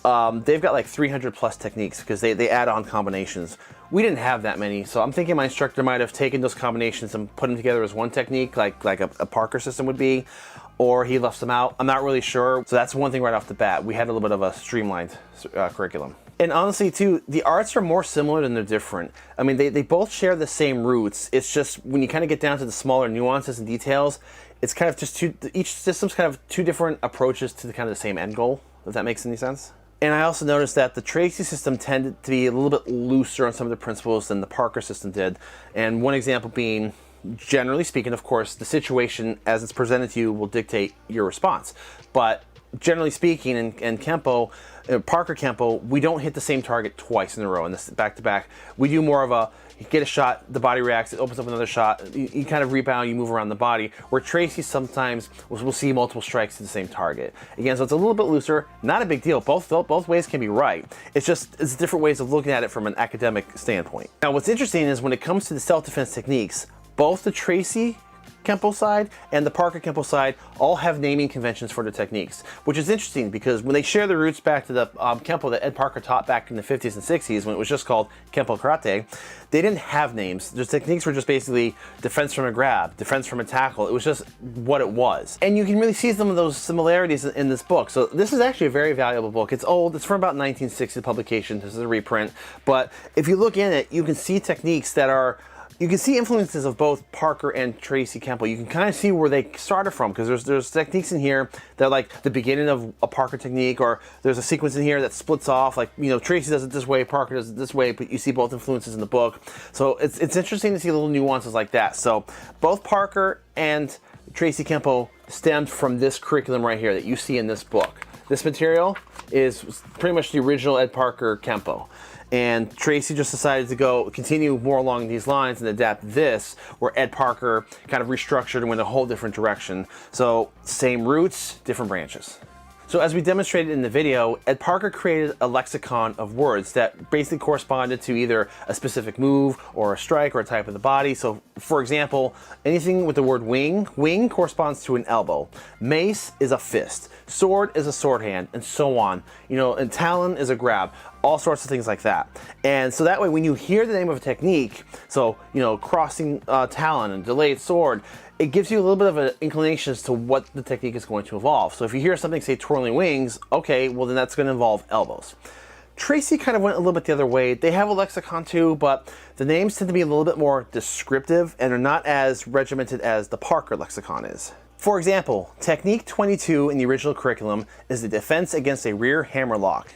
Speaker 1: they've got like 300 plus techniques because they add on combinations. We didn't have that many, so I'm thinking my instructor might have taken those combinations and put them together as one technique, like a Parker system would be, or he left them out. I'm not really sure. So that's one thing right off the bat. We had a little bit of a streamlined curriculum. And honestly too, the arts are more similar than they're different. I mean, they both share the same roots. It's just when you kind of get down to the smaller nuances and details, it's kind of just each system's kind of two different approaches to the kind of the same end goal, if that makes any sense. And I also noticed that the Tracy system tended to be a little bit looser on some of the principles than the Parker system did. And one example being, generally speaking, of course, the situation as it's presented to you will dictate your response. But generally speaking, in Kempo, Parker Kempo, we don't hit the same target twice in a row in this back-to-back. We do more of a, you get a shot, the body reacts, it opens up another shot, you kind of rebound, you move around the body, where Tracy sometimes we'll see multiple strikes to the same target. Again, so it's a little bit looser, not a big deal. Both ways can be right. It's different ways of looking at it from an academic standpoint. Now, what's interesting is when it comes to the self-defense techniques, both the Tracy Kempo side and the Parker Kempo side all have naming conventions for their techniques, which is interesting because when they share their roots back to the Kempo that Ed Parker taught back in the 50s and 60s when it was just called Kempo Karate, they didn't have names. Their techniques were just basically defense from a grab, defense from a tackle. It was just what it was. And you can really see some of those similarities in this book. So this is actually a very valuable book. It's old, it's from about 1960 publication. This is a reprint. But if you look in it, you can see techniques that are, you can see influences of both Parker and Tracy Kempo. You can kind of see where they started from because there's techniques in here that are like the beginning of a Parker technique, or there's a sequence in here that splits off. Like, Tracy does it this way, Parker does it this way, but you see both influences in the book. So it's interesting to see little nuances like that. So both Parker and Tracy Kempo stemmed from this curriculum right here that you see in this book. This material is pretty much the original Ed Parker Kempo. And Tracy just decided to continue more along these lines and adapt this, where Ed Parker kind of restructured and went a whole different direction. So same roots, different branches. So as we demonstrated in the video, Ed Parker created a lexicon of words that basically corresponded to either a specific move or a strike or a type of the body. So for example, anything with the word wing corresponds to an elbow. Mace is a fist. Sword is a sword hand, and so on. And talon is a grab. All sorts of things like that. And so that way when you hear the name of a technique, so crossing talon and delayed sword, it gives you a little bit of an inclination as to what the technique is going to involve. So if you hear something say twirling wings, okay, well then that's going to involve elbows. Tracy kind of went a little bit the other way. They have a lexicon too, but the names tend to be a little bit more descriptive and are not as regimented as the Parker lexicon is. For example, technique 22 in the original curriculum is the defense against a rear hammer lock.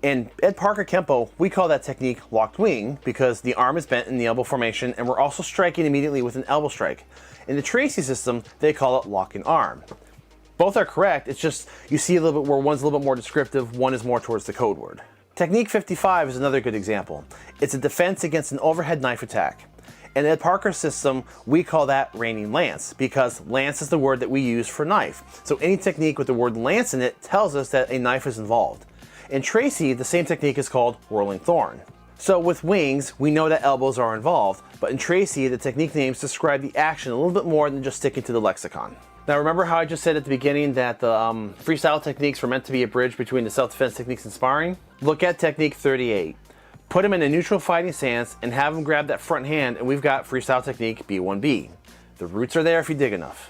Speaker 1: In Ed Parker Kempo, we call that technique locked wing because the arm is bent in the elbow formation and we're also striking immediately with an elbow strike. In the Tracy system, they call it locking arm. Both are correct, it's just you see a little bit where one's a little bit more descriptive, one is more towards the code word. Technique 55 is another good example. It's a defense against an overhead knife attack. In the Ed Parker system, we call that raining lance because lance is the word that we use for knife. So any technique with the word lance in it tells us that a knife is involved. In Tracy, the same technique is called whirling thorn. So with wings, we know that elbows are involved, but in Tracy, the technique names describe the action a little bit more than just sticking to the lexicon. Now remember how I just said at the beginning that the freestyle techniques were meant to be a bridge between the self-defense techniques and sparring? Look at technique 38. Put them in a neutral fighting stance and have them grab that front hand and we've got freestyle technique B1B. The roots are there if you dig enough.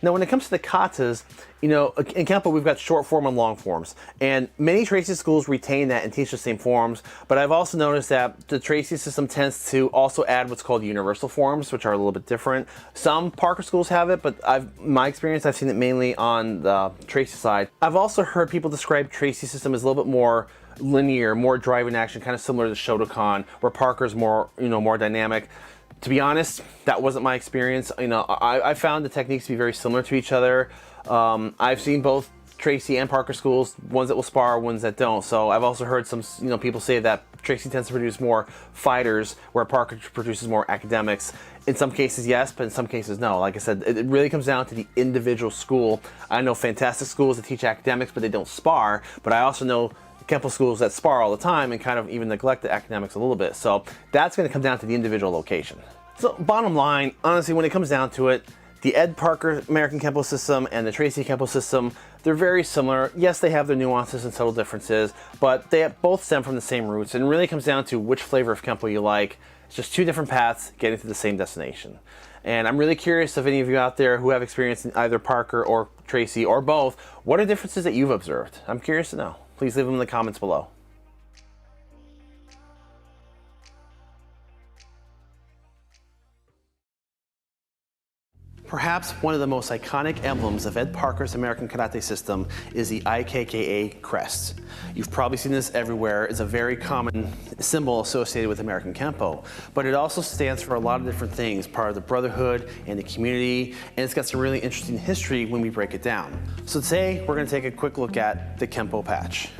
Speaker 1: Now when it comes to the katas, you know, in Kempo we've got short form and long forms, and many Tracy schools retain that and teach the same forms, but I've also noticed that the Tracy system tends to also add what's called universal forms, which are a little bit different. Some Parker schools have it, but my experience, I've seen it mainly on the Tracy side. I've also heard people describe Tracy system as a little bit more linear, more driving action, kind of similar to Shotokan, where Parker's more, you know, more dynamic. To be honest, that wasn't my experience. You know, I found the techniques to be very similar to each other. I've seen both Tracy and Parker schools, ones that will spar, ones that don't. So I've also heard some, you know, people say that Tracy tends to produce more fighters, where Parker produces more academics. In some cases, yes, but in some cases, no. Like I said, it really comes down to the individual school. I know fantastic schools that teach academics, but they don't spar. But I also know Kempo schools that spar all the time and kind of even neglect the academics a little bit. So that's going to come down to the individual location. So bottom line, honestly, when it comes down to it, the Ed Parker American Kempo system and the Tracy Kempo system, they're very similar. Yes, they have their nuances and subtle differences, but they both stem from the same roots, and it really comes down to which flavor of Kempo you like. It's just two different paths getting to the same destination. And I'm really curious if any of you out there who have experience in either Parker or Tracy or both, what are differences that you've observed? I'm curious to know. Please leave them in the comments below. Perhaps one of the most iconic emblems of Ed Parker's American Karate system is the IKKA crest. You've probably seen this everywhere. It's a very common symbol associated with American Kempo, but it also stands for a lot of different things, part of the brotherhood and the community, and it's got some really interesting history when we break it down. So today, we're going to take a quick look at the Kempo patch.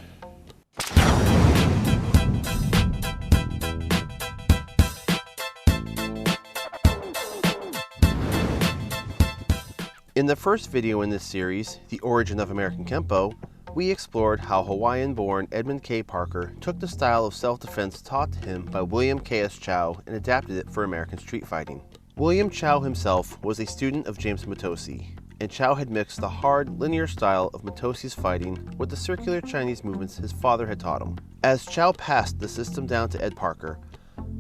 Speaker 1: In the first video in this series, The Origin of American Kempo, we explored how Hawaiian-born Edmund K. Parker took the style of self-defense taught to him by William K.S. Chow and adapted it for American street fighting. William Chow himself was a student of James Matosi, and Chow had mixed the hard, linear style of Matosi's fighting with the circular Chinese movements his father had taught him. As Chow passed the system down to Ed Parker,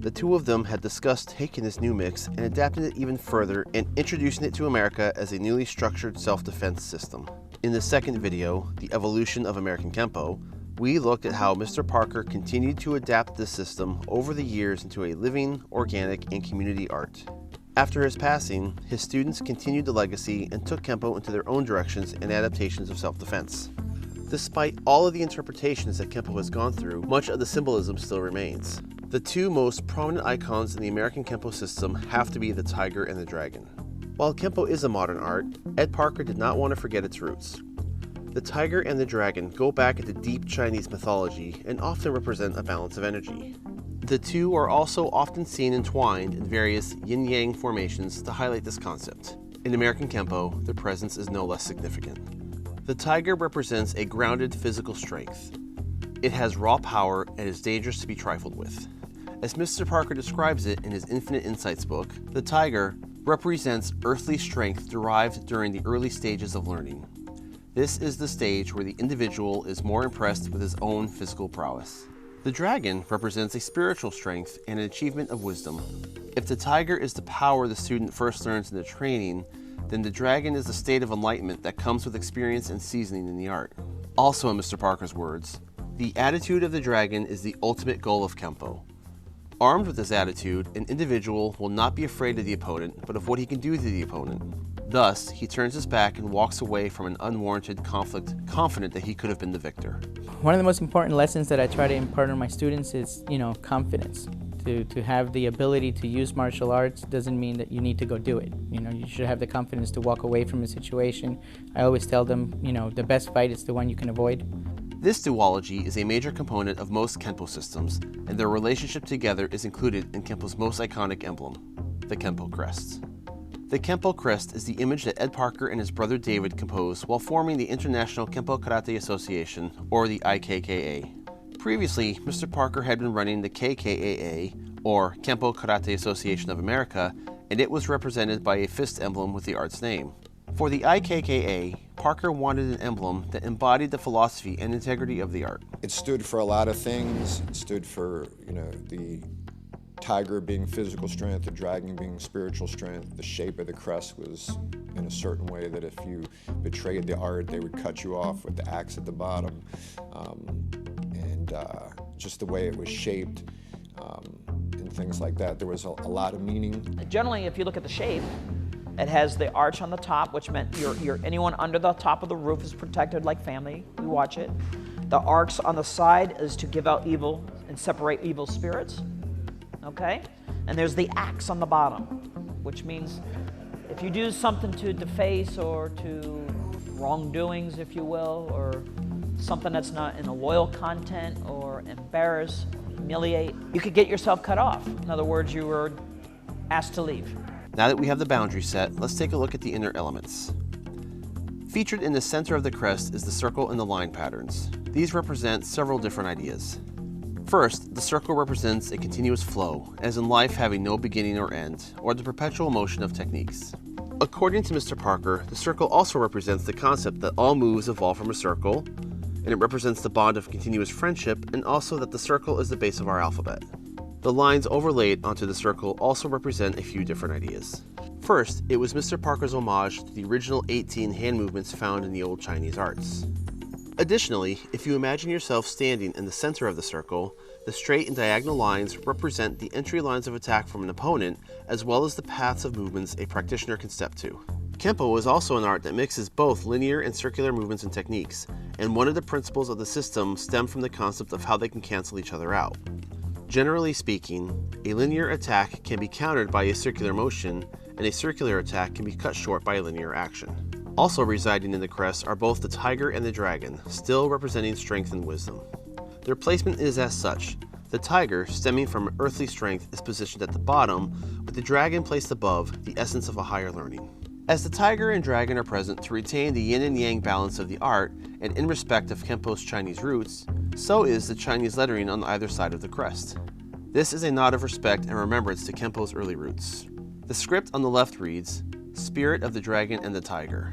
Speaker 1: the two of them had discussed taking this new mix and adapting it even further and introducing it to America as a newly structured self-defense system. In the second video, The Evolution of American Kempo, we looked at how Mr. Parker continued to adapt this system over the years into a living, organic, and community art. After his passing, his students continued the legacy and took Kempo into their own directions and adaptations of self-defense. Despite all of the interpretations that Kempo has gone through, much of the symbolism still remains. The two most prominent icons in the American Kempo system have to be the tiger and the dragon. While Kempo is a modern art, Ed Parker did not want to forget its roots. The tiger and the dragon go back into deep Chinese mythology and often represent a balance of energy. The two are also often seen entwined in various yin-yang formations to highlight this concept. In American Kempo, their presence is no less significant. The tiger represents a grounded physical strength. It has raw power and is dangerous to be trifled with. As Mr. Parker describes it in his Infinite Insights book, the tiger represents earthly strength derived during the early stages of learning. This is the stage where the individual is more impressed with his own physical prowess. The dragon represents a spiritual strength and an achievement of wisdom. If the tiger is the power the student first learns in the training, then the dragon is the state of enlightenment that comes with experience and seasoning in the art. Also in Mr. Parker's words, the attitude of the dragon is the ultimate goal of Kempo. Armed with this attitude, an individual will not be afraid of the opponent, but of what he can do to the opponent. Thus, he turns his back and walks away from an unwarranted conflict, confident that he could have been the victor.
Speaker 3: One of the most important lessons that I try to impart on my students is, confidence. To have the ability to use martial arts doesn't mean that you need to go do it. You should have the confidence to walk away from a situation. I always tell them, the best fight is the one you can avoid.
Speaker 1: This duology is a major component of most Kenpo systems, and their relationship together is included in Kenpo's most iconic emblem, the Kempo crest. The Kempo crest is the image that Ed Parker and his brother David composed while forming the International Kempo Karate Association, or the IKKA. Previously, Mr. Parker had been running the KKAA, or Kempo Karate Association of America, and it was represented by a fist emblem with the art's name. For the IKKA, Parker wanted an emblem that embodied the philosophy and integrity of the art.
Speaker 5: It stood for a lot of things. It stood for, the tiger being physical strength, the dragon being spiritual strength. The shape of the crest was in a certain way that if you betrayed the art, they would cut you off with the axe at the bottom. Just the way it was shaped and things like that. There was a lot of meaning.
Speaker 2: Generally, if you look at the shape, it has the arch on the top, which meant anyone under the top of the roof is protected like family. You watch it. The arcs on the side is to give out evil and separate evil spirits. Okay? And there's the axe on the bottom, which means if you do something to deface or to wrongdoings, if you will, or something that's not in a loyal content or embarrass, humiliate, you could get yourself cut off. In other words, you were asked to leave.
Speaker 1: Now that we have the boundary set, let's take a look at the inner elements. Featured in the center of the crest is the circle and the line patterns. These represent several different ideas. First, the circle represents a continuous flow, as in life having no beginning or end, or the perpetual motion of techniques. According to Mr. Parker, the circle also represents the concept that all moves evolve from a circle, and it represents the bond of continuous friendship, and also that the circle is the base of our alphabet. The lines overlaid onto the circle also represent a few different ideas. First, it was Mr. Parker's homage to the original 18 hand movements found in the old Chinese arts. Additionally, if you imagine yourself standing in the center of the circle, the straight and diagonal lines represent the entry lines of attack from an opponent, as well as the paths of movements a practitioner can step to. Kempo is also an art that mixes both linear and circular movements and techniques, and one of the principles of the system stem from the concept of how they can cancel each other out. Generally speaking, a linear attack can be countered by a circular motion, and a circular attack can be cut short by a linear action. Also residing in the crest are both the tiger and the dragon, still representing strength and wisdom. Their placement is as such. The tiger, stemming from earthly strength, is positioned at the bottom, with the dragon placed above, the essence of a higher learning. As the tiger and dragon are present to retain the yin and yang balance of the art, and in respect of Kempo's Chinese roots, so is the Chinese lettering on either side of the crest. This is a nod of respect and remembrance to Kempo's early roots. The script on the left reads, Spirit of the Dragon and the Tiger,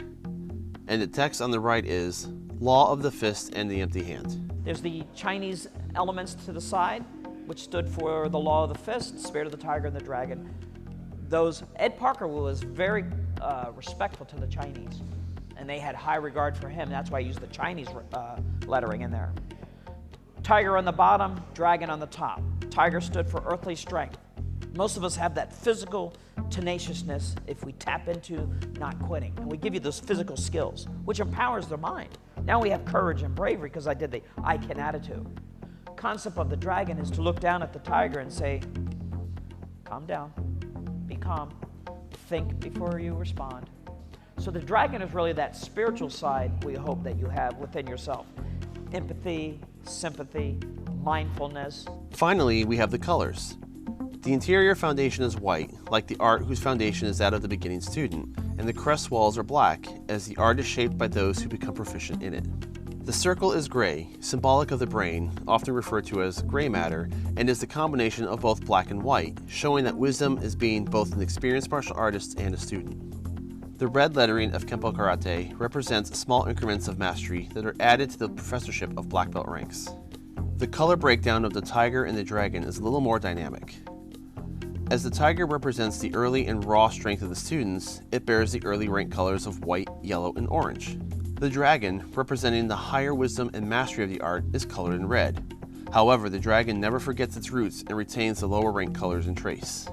Speaker 1: and the text on the right is, Law of the Fist and the Empty Hand.
Speaker 2: There's the Chinese elements to the side, which stood for the Law of the Fist, Spirit of the Tiger and the Dragon. Ed Parker was very respectful to the Chinese, and they had high regard for him. That's why I used the Chinese lettering in there. Tiger on the bottom, dragon on the top. Tiger stood for earthly strength. Most of us have that physical tenaciousness if we tap into not quitting. And we give you those physical skills, which empowers the mind. Now we have courage and bravery because I did the I can attitude. Concept of the dragon is to look down at the tiger and say, calm down, be calm, think before you respond. So the dragon is really that spiritual side we hope that you have within yourself. Empathy, sympathy, mindfulness.
Speaker 1: Finally, we have the colors. The interior foundation is white, like the art whose foundation is that of the beginning student, and the crest walls are black, as the art is shaped by those who become proficient in it. The circle is gray, symbolic of the brain, often referred to as gray matter, and is the combination of both black and white, showing that wisdom is being both an experienced martial artist and a student. The red lettering of Kempo Karate represents small increments of mastery that are added to the professorship of black belt ranks. The color breakdown of the tiger and the dragon is a little more dynamic. As the tiger represents the early and raw strength of the students, it bears the early rank colors of white, yellow, and orange. The dragon, representing the higher wisdom and mastery of the art, is colored in red. However, the dragon never forgets its roots and retains the lower rank colors and trace.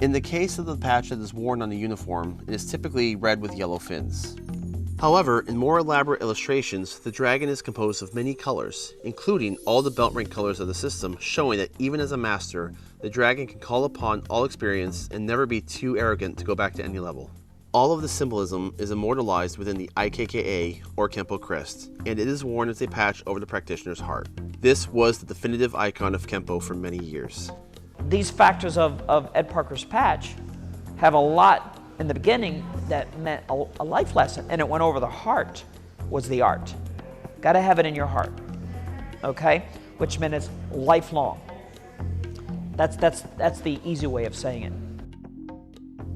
Speaker 1: In the case of the patch that is worn on a uniform, it is typically red with yellow fins. However, in more elaborate illustrations, the dragon is composed of many colors, including all the belt rank colors of the system, showing that even as a master, the dragon can call upon all experience and never be too arrogant to go back to any level. All of the symbolism is immortalized within the IKKA, or Kempo crest, and it is worn as a patch over the practitioner's heart. This was the definitive icon of Kempo for many years.
Speaker 2: These factors of Ed Parker's patch have a lot in the beginning that meant a life lesson, and it went over the heart was the art. Got to have it in your heart, okay? Which meant it's lifelong. That's the easy way of saying it.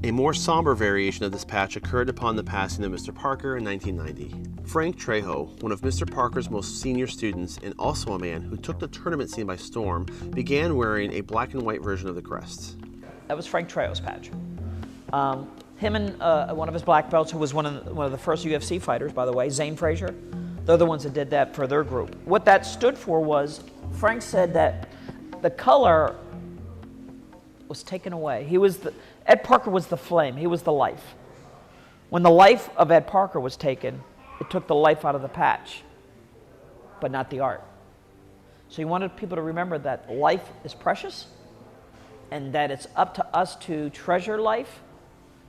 Speaker 1: A more somber variation of this patch occurred upon the passing of Mr. Parker in 1990. Frank Trejo, one of Mr. Parker's most senior students and also a man who took the tournament scene by storm, began wearing a black and white version of the crest.
Speaker 2: That was Frank Trejo's patch. Him and one of his black belts, who was one of the first UFC fighters, by the way, Zane Frazier, they're the ones that did that for their group. What that stood for was, Frank said that the color was taken away. Ed Parker was the flame, he was the life. When the life of Ed Parker was taken, it took the life out of the patch, but not the art. So he wanted people to remember that life is precious, and that it's up to us to treasure life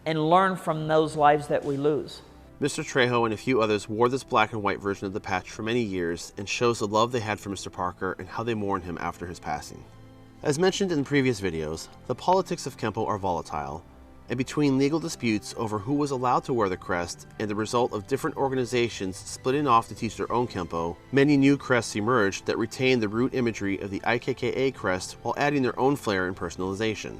Speaker 2: and learn from those lives that we lose.
Speaker 1: Mr. Trejo and a few others wore this black and white version of the patch for many years and shows the love they had for Mr. Parker and how they mourned him after his passing. As mentioned in previous videos, the politics of Kempo are volatile, and between legal disputes over who was allowed to wear the crest and the result of different organizations splitting off to teach their own Kempo, many new crests emerged that retain the root imagery of the IKKA crest while adding their own flair and personalization.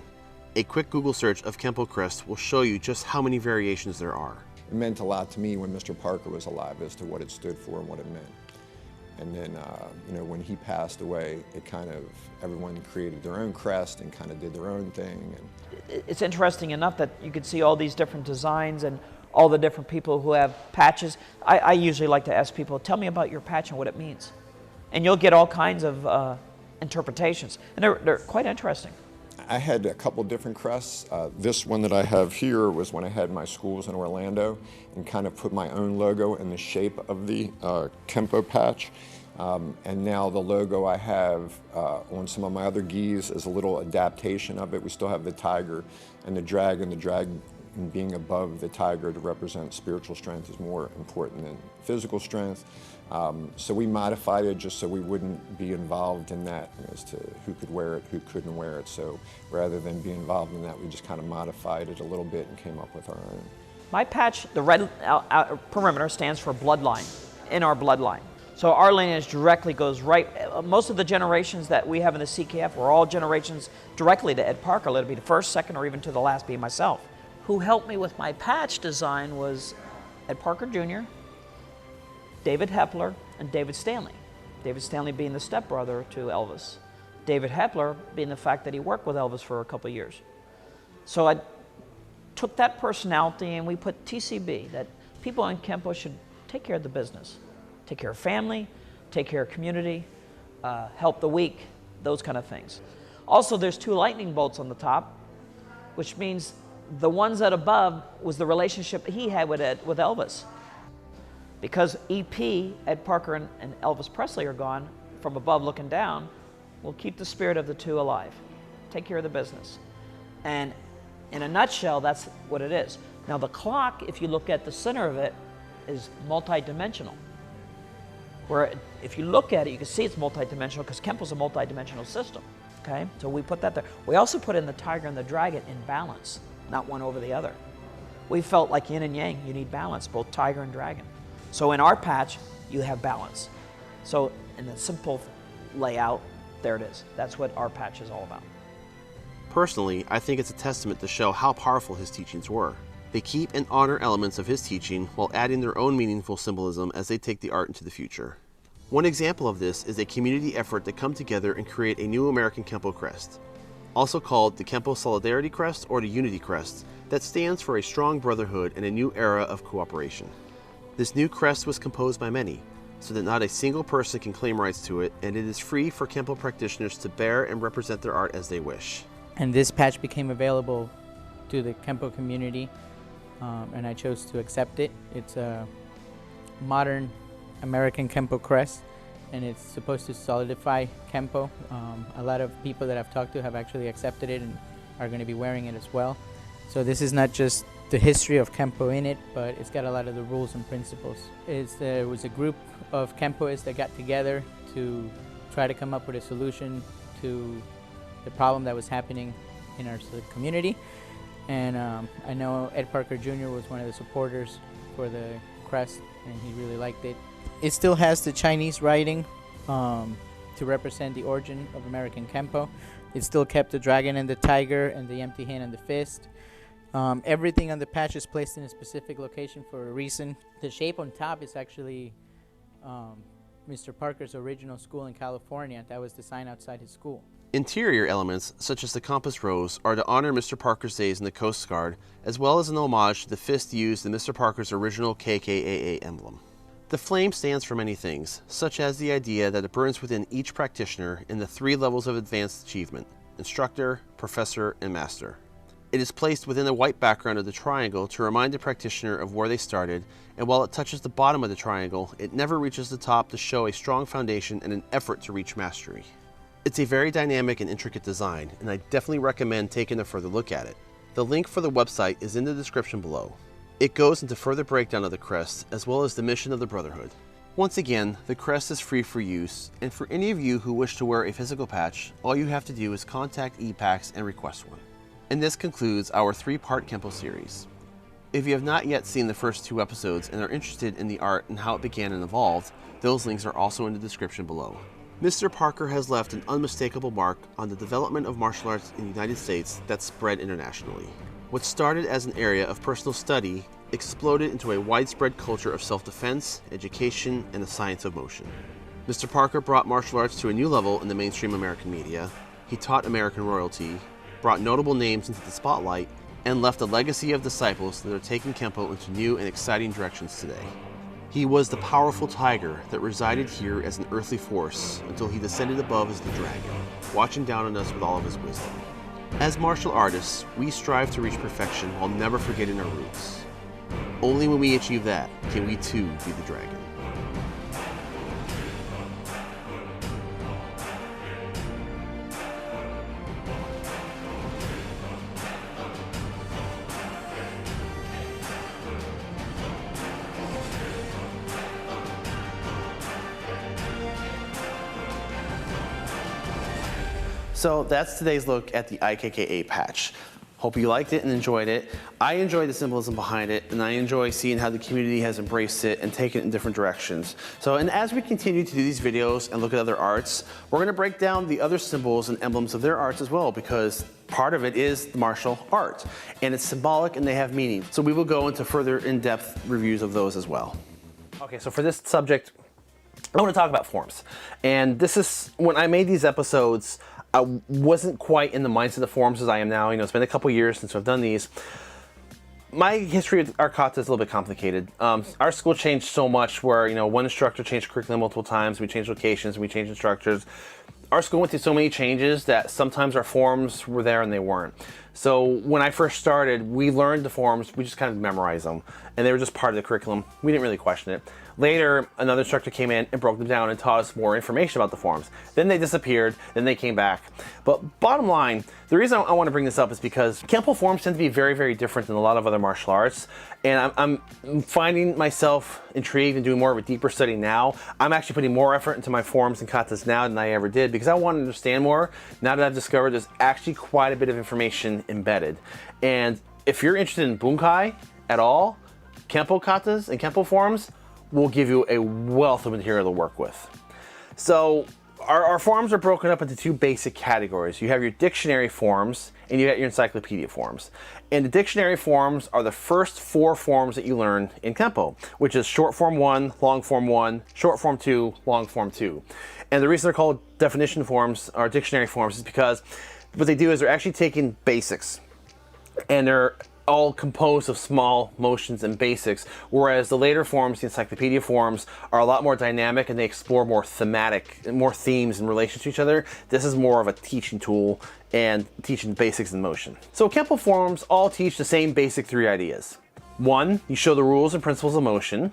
Speaker 1: A quick Google search of Kempo crest will show you just how many variations there are.
Speaker 5: It meant a lot to me when Mr. Parker was alive as to what it stood for and what it meant. And then, when he passed away, it kind of, everyone created their own crest and kind of did their own thing. And
Speaker 2: it's interesting enough that you could see all these different designs and all the different people who have patches. I usually like to ask people, tell me about your patch and what it means. And you'll get all kinds of interpretations. And they're quite interesting.
Speaker 5: I had a couple different crests. This one that I have here was when I had my schools in Orlando and kind of put my own logo in the shape of the Kempo patch. And now the logo I have on some of my other gis is a little adaptation of it. We still have the tiger and the dragon being above the tiger to represent spiritual strength is more important than physical strength. So we modified it just so we wouldn't be involved in that as to who could wear it, who couldn't wear it. So rather than be involved in that, we just kind of modified it a little bit and came up with our own.
Speaker 2: My patch, the red perimeter, stands for bloodline, in our bloodline. So our lineage directly goes right, most of the generations that we have in the CKF were all generations directly to Ed Parker. Let it be the first, second, or even to the last being myself. Who helped me with my patch design was Ed Parker Jr., David Hepler, and David Stanley. David Stanley being the stepbrother to Elvis. David Hepler being the fact that he worked with Elvis for a couple of years. So I took that personality and we put TCB, that people in Kempo should take care of the business. Take care of family, take care of community, help the weak, those kind of things. Also, there's 2 lightning bolts on the top, which means the ones that above was the relationship he had with Elvis. Because EP, Ed Parker and Elvis Presley are gone, from above looking down, we'll keep the spirit of the 2 alive. Take care of the business. And in a nutshell, that's what it is. Now the clock, if you look at the center of it, is multi-dimensional. Where if you look at it, you can see it's multi-dimensional because Kempo's a multi-dimensional system. Okay, so we put that there. We also put in the tiger and the dragon in balance, not one over the other. We felt like yin and yang, you need balance, both tiger and dragon. So in our patch, you have balance. So in the simple layout, there it is. That's what our patch is all about.
Speaker 1: Personally, I think it's a testament to show how powerful his teachings were. They keep and honor elements of his teaching while adding their own meaningful symbolism as they take the art into the future. One example of this is a community effort to come together and create a new American Kempo crest, also called the Kempo Solidarity Crest or the Unity Crest, that stands for a strong brotherhood and a new era of cooperation. This new crest was composed by many, so that not a single person can claim rights to it, and it is free for Kempo practitioners to bear and represent their art as they wish.
Speaker 3: And this patch became available to the Kempo community, and I chose to accept it. It's a modern American Kempo crest, and it's supposed to solidify Kempo. A lot of people that I've talked to have actually accepted it and are going to be wearing it as well. So this is not just the history of Kempo in it, but it's got a lot of the rules and principles. There was a group of Kempoists that got together to try to come up with a solution to the problem that was happening in our community. And I know Ed Parker Jr. was one of the supporters for the crest, and he really liked it. It still has the Chinese writing to represent the origin of American Kempo. It still kept the dragon and the tiger and the empty hand and the fist. Everything on the patch is placed in a specific location for a reason. The shape on top is actually Mr. Parker's original school in California. That was the sign outside his school.
Speaker 1: Interior elements, such as the compass rose, are to honor Mr. Parker's days in the Coast Guard, as well as an homage to the fist used in Mr. Parker's original KKAA emblem. The flame stands for many things, such as the idea that it burns within each practitioner in the 3 levels of advanced achievement: instructor, professor, and master. It is placed within the white background of the triangle to remind the practitioner of where they started, and while it touches the bottom of the triangle, it never reaches the top to show a strong foundation and an effort to reach mastery. It's a very dynamic and intricate design, and I definitely recommend taking a further look at it. The link for the website is in the description below. It goes into further breakdown of the crest, as well as the mission of the Brotherhood. Once again, the crest is free for use, and for any of you who wish to wear a physical patch, all you have to do is contact ePax and request one. And this concludes our 3-part Kempo series. If you have not yet seen the first 2 episodes and are interested in the art and how it began and evolved, those links are also in the description below. Mr. Parker has left an unmistakable mark on the development of martial arts in the United States that spread internationally. What started as an area of personal study exploded into a widespread culture of self-defense, education, and the science of motion. Mr. Parker brought martial arts to a new level in the mainstream American media. He taught American royalty, brought notable names into the spotlight, and left a legacy of disciples that are taking Kempo into new and exciting directions today. He was the powerful tiger that resided here as an earthly force until he descended above as the dragon, watching down on us with all of his wisdom. As martial artists, we strive to reach perfection while never forgetting our roots. Only when we achieve that can we too be the dragon. So that's today's look at the IKKA patch. Hope you liked it and enjoyed it. I enjoy the symbolism behind it, and I enjoy seeing how the community has embraced it and taken it in different directions. And as we continue to do these videos and look at other arts, we're gonna break down the other symbols and emblems of their arts as well, because part of it is martial art, and it's symbolic and they have meaning. So we will go into further in-depth reviews of those as well. Okay, so for this subject, I wanna talk about forms. And this is, when I made these episodes, I wasn't quite in the mindset of forms as I am now. It's been a couple years since I've done these. My history of art kata is a little bit complicated. Our school changed so much where, one instructor changed curriculum multiple times, we changed locations, we changed instructors. Our school went through so many changes that sometimes our forms were there and they weren't. So when I first started, we learned the forms, we just kind of memorized them, and they were just part of the curriculum. We didn't really question it. Later, another instructor came in and broke them down and taught us more information about the forms. Then they disappeared, then they came back. But bottom line, the reason I want to bring this up is because Kempo forms tend to be very, very different than a lot of other martial arts. And I'm finding myself intrigued and doing more of a deeper study now. I'm actually putting more effort into my forms and katas now than I ever did because I want to understand more. Now that I've discovered there's actually quite a bit of information embedded. And if you're interested in bunkai at all, Kempo katas and Kempo forms will give you a wealth of material to work with. So our forms are broken up into 2 basic categories. You have your dictionary forms and you have your encyclopedia forms. And the dictionary forms are the first 4 forms that you learn in Kempo, which is short form 1, long form 1, short form 2, long form 2. And the reason they're called definition forms or dictionary forms is because what they do is they're actually taking basics and they're all composed of small motions and basics, whereas the later forms, the encyclopedia forms, are a lot more dynamic and they explore more thematic, more themes in relation to each other. This is more of a teaching tool and teaching basics in motion. So Kempo forms all teach the same basic 3 ideas. 1, you show the rules and principles of motion.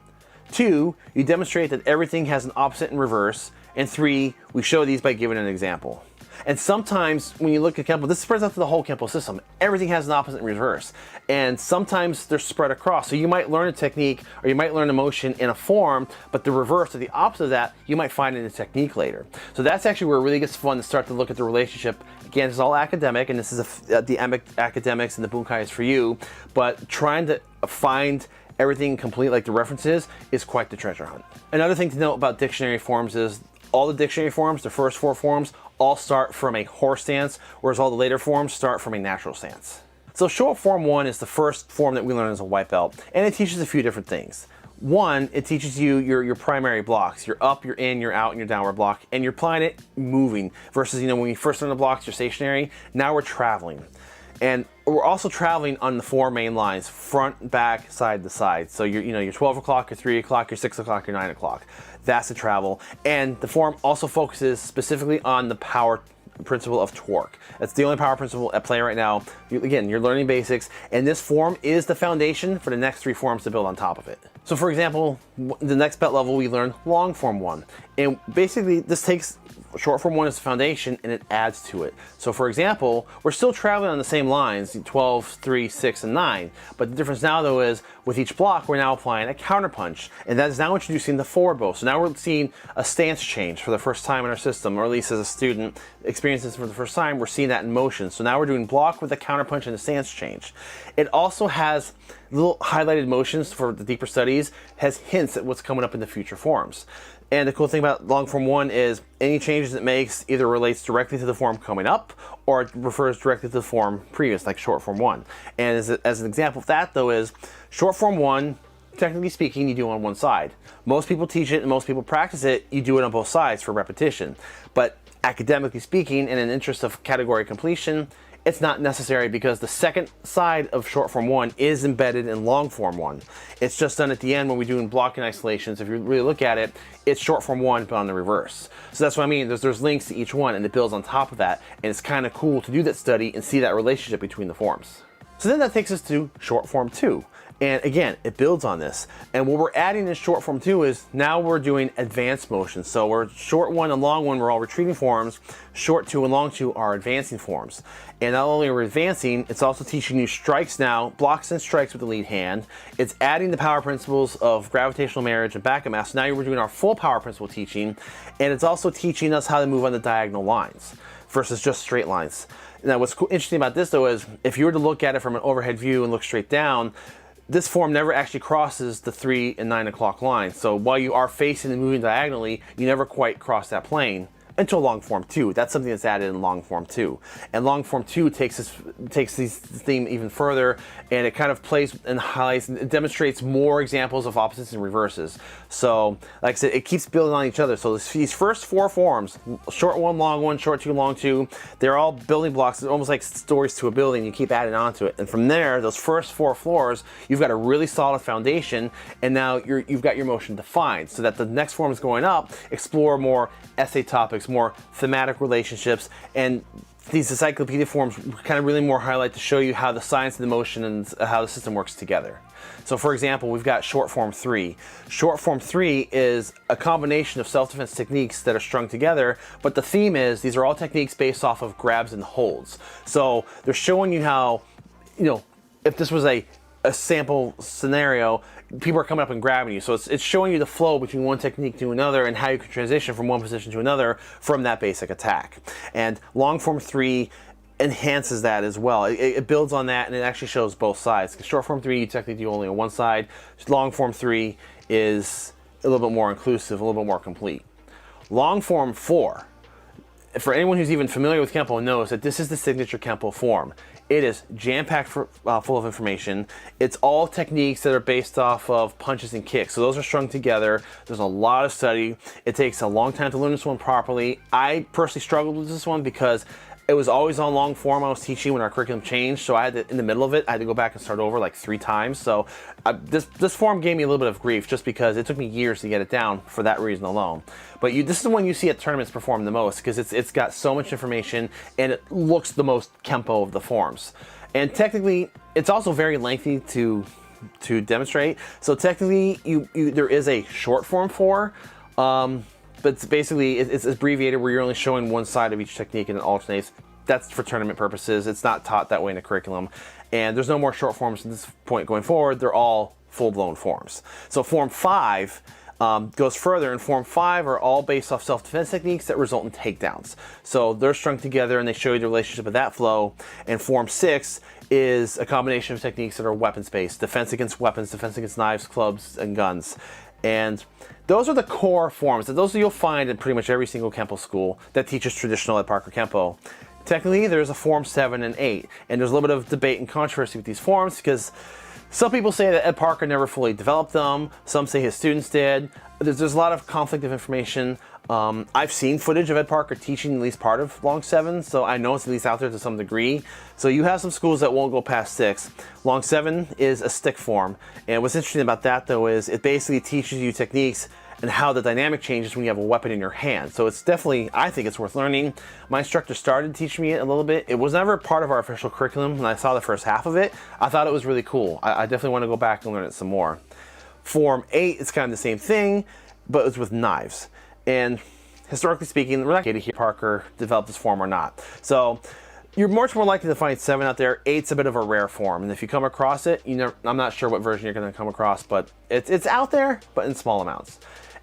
Speaker 1: 2, you demonstrate that everything has an opposite and reverse. And 3, we show these by giving an example. And sometimes when you look at Kempo, this spreads out to the whole Kempo system. Everything has an opposite and reverse. And sometimes they're spread across. So you might learn a technique or you might learn a motion in a form, but the reverse or the opposite of that, you might find in a technique later. So that's actually where it really gets fun to start to look at the relationship. Again, this is all academic, and this is the academics and the bunkai is for you, but trying to find everything complete like the references is quite the treasure hunt. Another thing to note about dictionary forms is all the dictionary forms, the first 4 forms, all start from a horse stance, whereas all the later forms start from a natural stance. So short form 1 is the first form that we learn as a white belt, and it teaches a few different things. 1, it teaches you your primary blocks. You're up, you're in, you're out, and your downward block, and you're applying it moving versus, when you first learn the blocks, you're stationary. Now we're traveling. And we're also traveling on the 4 main lines, front, back, side to side. So you're 12 o'clock, you're 3 o'clock, you're 6 o'clock, you're 9 o'clock. That's the travel. And the form also focuses specifically on the power principle of torque. That's the only power principle at play right now. Again, you're learning basics, and this form is the foundation for the next 3 forms to build on top of it. So for example, the next belt level we learn long form 1. And basically this takes short form 1 as the foundation and it adds to it. So for example, we're still traveling on the same lines, 12, 3, 6, and 9. But the difference now though is with each block, we're now applying a counterpunch. And that is now introducing the forward bow. So now we're seeing a stance change for the first time in our system, or at least as a student experiences this for the first time, we're seeing that in motion. So now we're doing block with a counterpunch and a stance change. It also has little highlighted motions for the deeper studies, has hints at what's coming up in the future forms. And the cool thing about long form 1 is any changes it makes either relates directly to the form coming up or it refers directly to the form previous, like short form 1. And as an example of that though is short form 1, technically speaking, you do on one side. Most people teach it and most people practice it, you do it on both sides for repetition. But academically speaking, in an interest of category completion, it's not necessary because the second side of short form 1 is embedded in long form 1. It's just done at the end when we do in blocking isolations. If you really look at it, it's short form 1 but on the reverse. So that's what I mean. There's links to each one and it builds on top of that. And it's kind of cool to do that study and see that relationship between the forms. So then that takes us to short form 2. And again, it builds on this. And what we're adding in short form 2 is now we're doing advanced motion. So we're short 1 and long 1, we're all retreating forms. Short 2 and long 2 are advancing forms. And not only are we advancing, it's also teaching you strikes now, blocks and strikes with the lead hand. It's adding the power principles of gravitational marriage and backup mass. So now we're doing our full power principle teaching. And it's also teaching us how to move on the diagonal lines versus just straight lines. Now what's interesting about this though is if you were to look at it from an overhead view and look straight down, this form never actually crosses the 3 and 9 o'clock line. So while you are facing and moving diagonally, you never quite cross that plane until long form 2. That's something that's added in long form 2. And long form 2 takes this theme even further, and it kind of plays and highlights and demonstrates more examples of opposites and reverses. So like I said, it keeps building on each other. So these first 4 forms, short 1, long 1, short 2, long 2, they're all building blocks. They're almost like stories to a building. You keep adding on to it. And from there, those first 4 floors, you've got a really solid foundation, and now you've got your motion defined so that the next forms going up explore more essay topics, more thematic relationships, and these encyclopedia forms kind of really more highlight to show you how the science of the motion and how the system works together. So for example, we've got short form 3. Short form 3 is a combination of self-defense techniques that are strung together, but the theme is these are all techniques based off of grabs and holds. So they're showing you how, if this was a sample scenario, people are coming up and grabbing you. So it's showing you the flow between one technique to another and how you can transition from one position to another from that basic attack. And long form 3 enhances that as well. It builds on that and it actually shows both sides. Short form 3, you technically do only on one side. Long form 3 is a little bit more inclusive, a little bit more complete. Long form 4, for anyone who's even familiar with Kempo knows that this is the signature Kempo form. It is jam-packed full of information. It's all techniques that are based off of punches and kicks. So those are strung together. There's a lot of study. It takes a long time to learn this one properly. I personally struggled with this one because It was always on long form I was teaching when our curriculum changed, so I had to, in the middle of it, I had to go back and start over like 3 times. So this form gave me a little bit of grief just because it took me years to get it down for that reason alone. But this is the one you see at tournaments perform the most because it's got so much information and it looks the most Kempo of the forms. And technically, it's also very lengthy to demonstrate. So technically, there is a short form 4. But it's basically, it's abbreviated where you're only showing one side of each technique and it alternates. That's for tournament purposes. It's not taught that way in the curriculum. And there's no more short forms from this point going forward. They're all full-blown forms. So Form 5 goes further, and Form 5 are all based off self-defense techniques that result in takedowns. So they're strung together and they show you the relationship of that flow. And Form 6 is a combination of techniques that are weapons-based. Defense against weapons, defense against knives, clubs, and guns. And those are the core forms. And those you'll find in pretty much every single Kempo school that teaches traditional Ed Parker Kempo. Technically, there's a Form 7 and 8. And there's a little bit of debate and controversy with these forms because some people say that Ed Parker never fully developed them. Some say his students did. There's a lot of conflict of information. I've seen footage of Ed Parker teaching at least part of Long 7, so I know it's at least out there to some degree. So you have some schools that won't go past 6. Long 7 is a stick form, and what's interesting about that though is it basically teaches you techniques and how the dynamic changes when you have a weapon in your hand. So it's definitely, I think it's worth learning. My instructor started teaching me it a little bit. It was never part of our official curriculum. When I saw the first half of it, I thought it was really cool. I definitely want to go back and learn it some more. Form 8 is kind of the same thing, but it's with knives. And historically speaking, we're not going to hear Parker develop this form or not. So you're much more likely to find 7 out there. 8's a bit of a rare form, and if you come across it, I'm not sure what version you're going to come across, but it's out there, but in small amounts.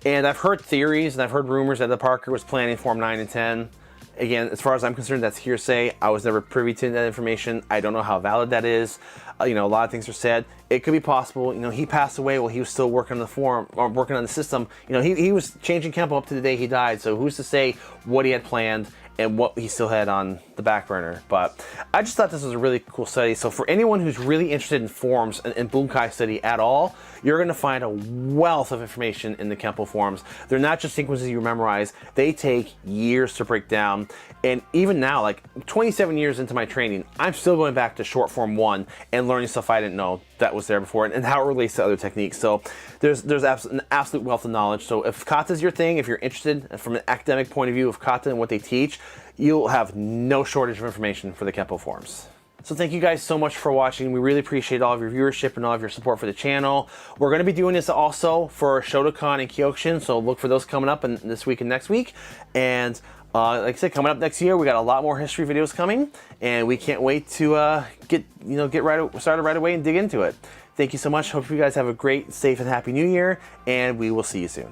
Speaker 1: And I've heard theories and I've heard rumors that the Parker was planning Form 9 and 10. Again, as far as I'm concerned, that's hearsay. I was never privy to that information. I don't know how valid that is. A lot of things are said. It could be possible. He passed away while he was still working on the form or working on the system. He was changing Kempo up to the day he died. So who's to say what he had planned and what he still had on the back burner. But I just thought this was a really cool study. So for anyone who's really interested in forms and Bunkai study at all, you're going to find a wealth of information in the Kempo forms. They're not just sequences you memorize. They take years to break down. And even now, like 27 years into my training, I'm still going back to short form 1 and learning stuff I didn't know that was there before and how it relates to other techniques. So there's an absolute wealth of knowledge. So if kata's your thing, if you're interested from an academic point of view of kata and what they teach, you'll have no shortage of information for the Kempo forms. So thank you guys so much for watching. We really appreciate all of your viewership and all of your support for the channel. We're going to be doing this also for Shotokan and Kyokushin, so look for those coming up in this week and next week. And like I said, coming up next year, we got a lot more history videos coming, and we can't wait to get started right away and dig into it. Thank you so much. Hope you guys have a great, safe, and happy New Year, and we will see you soon.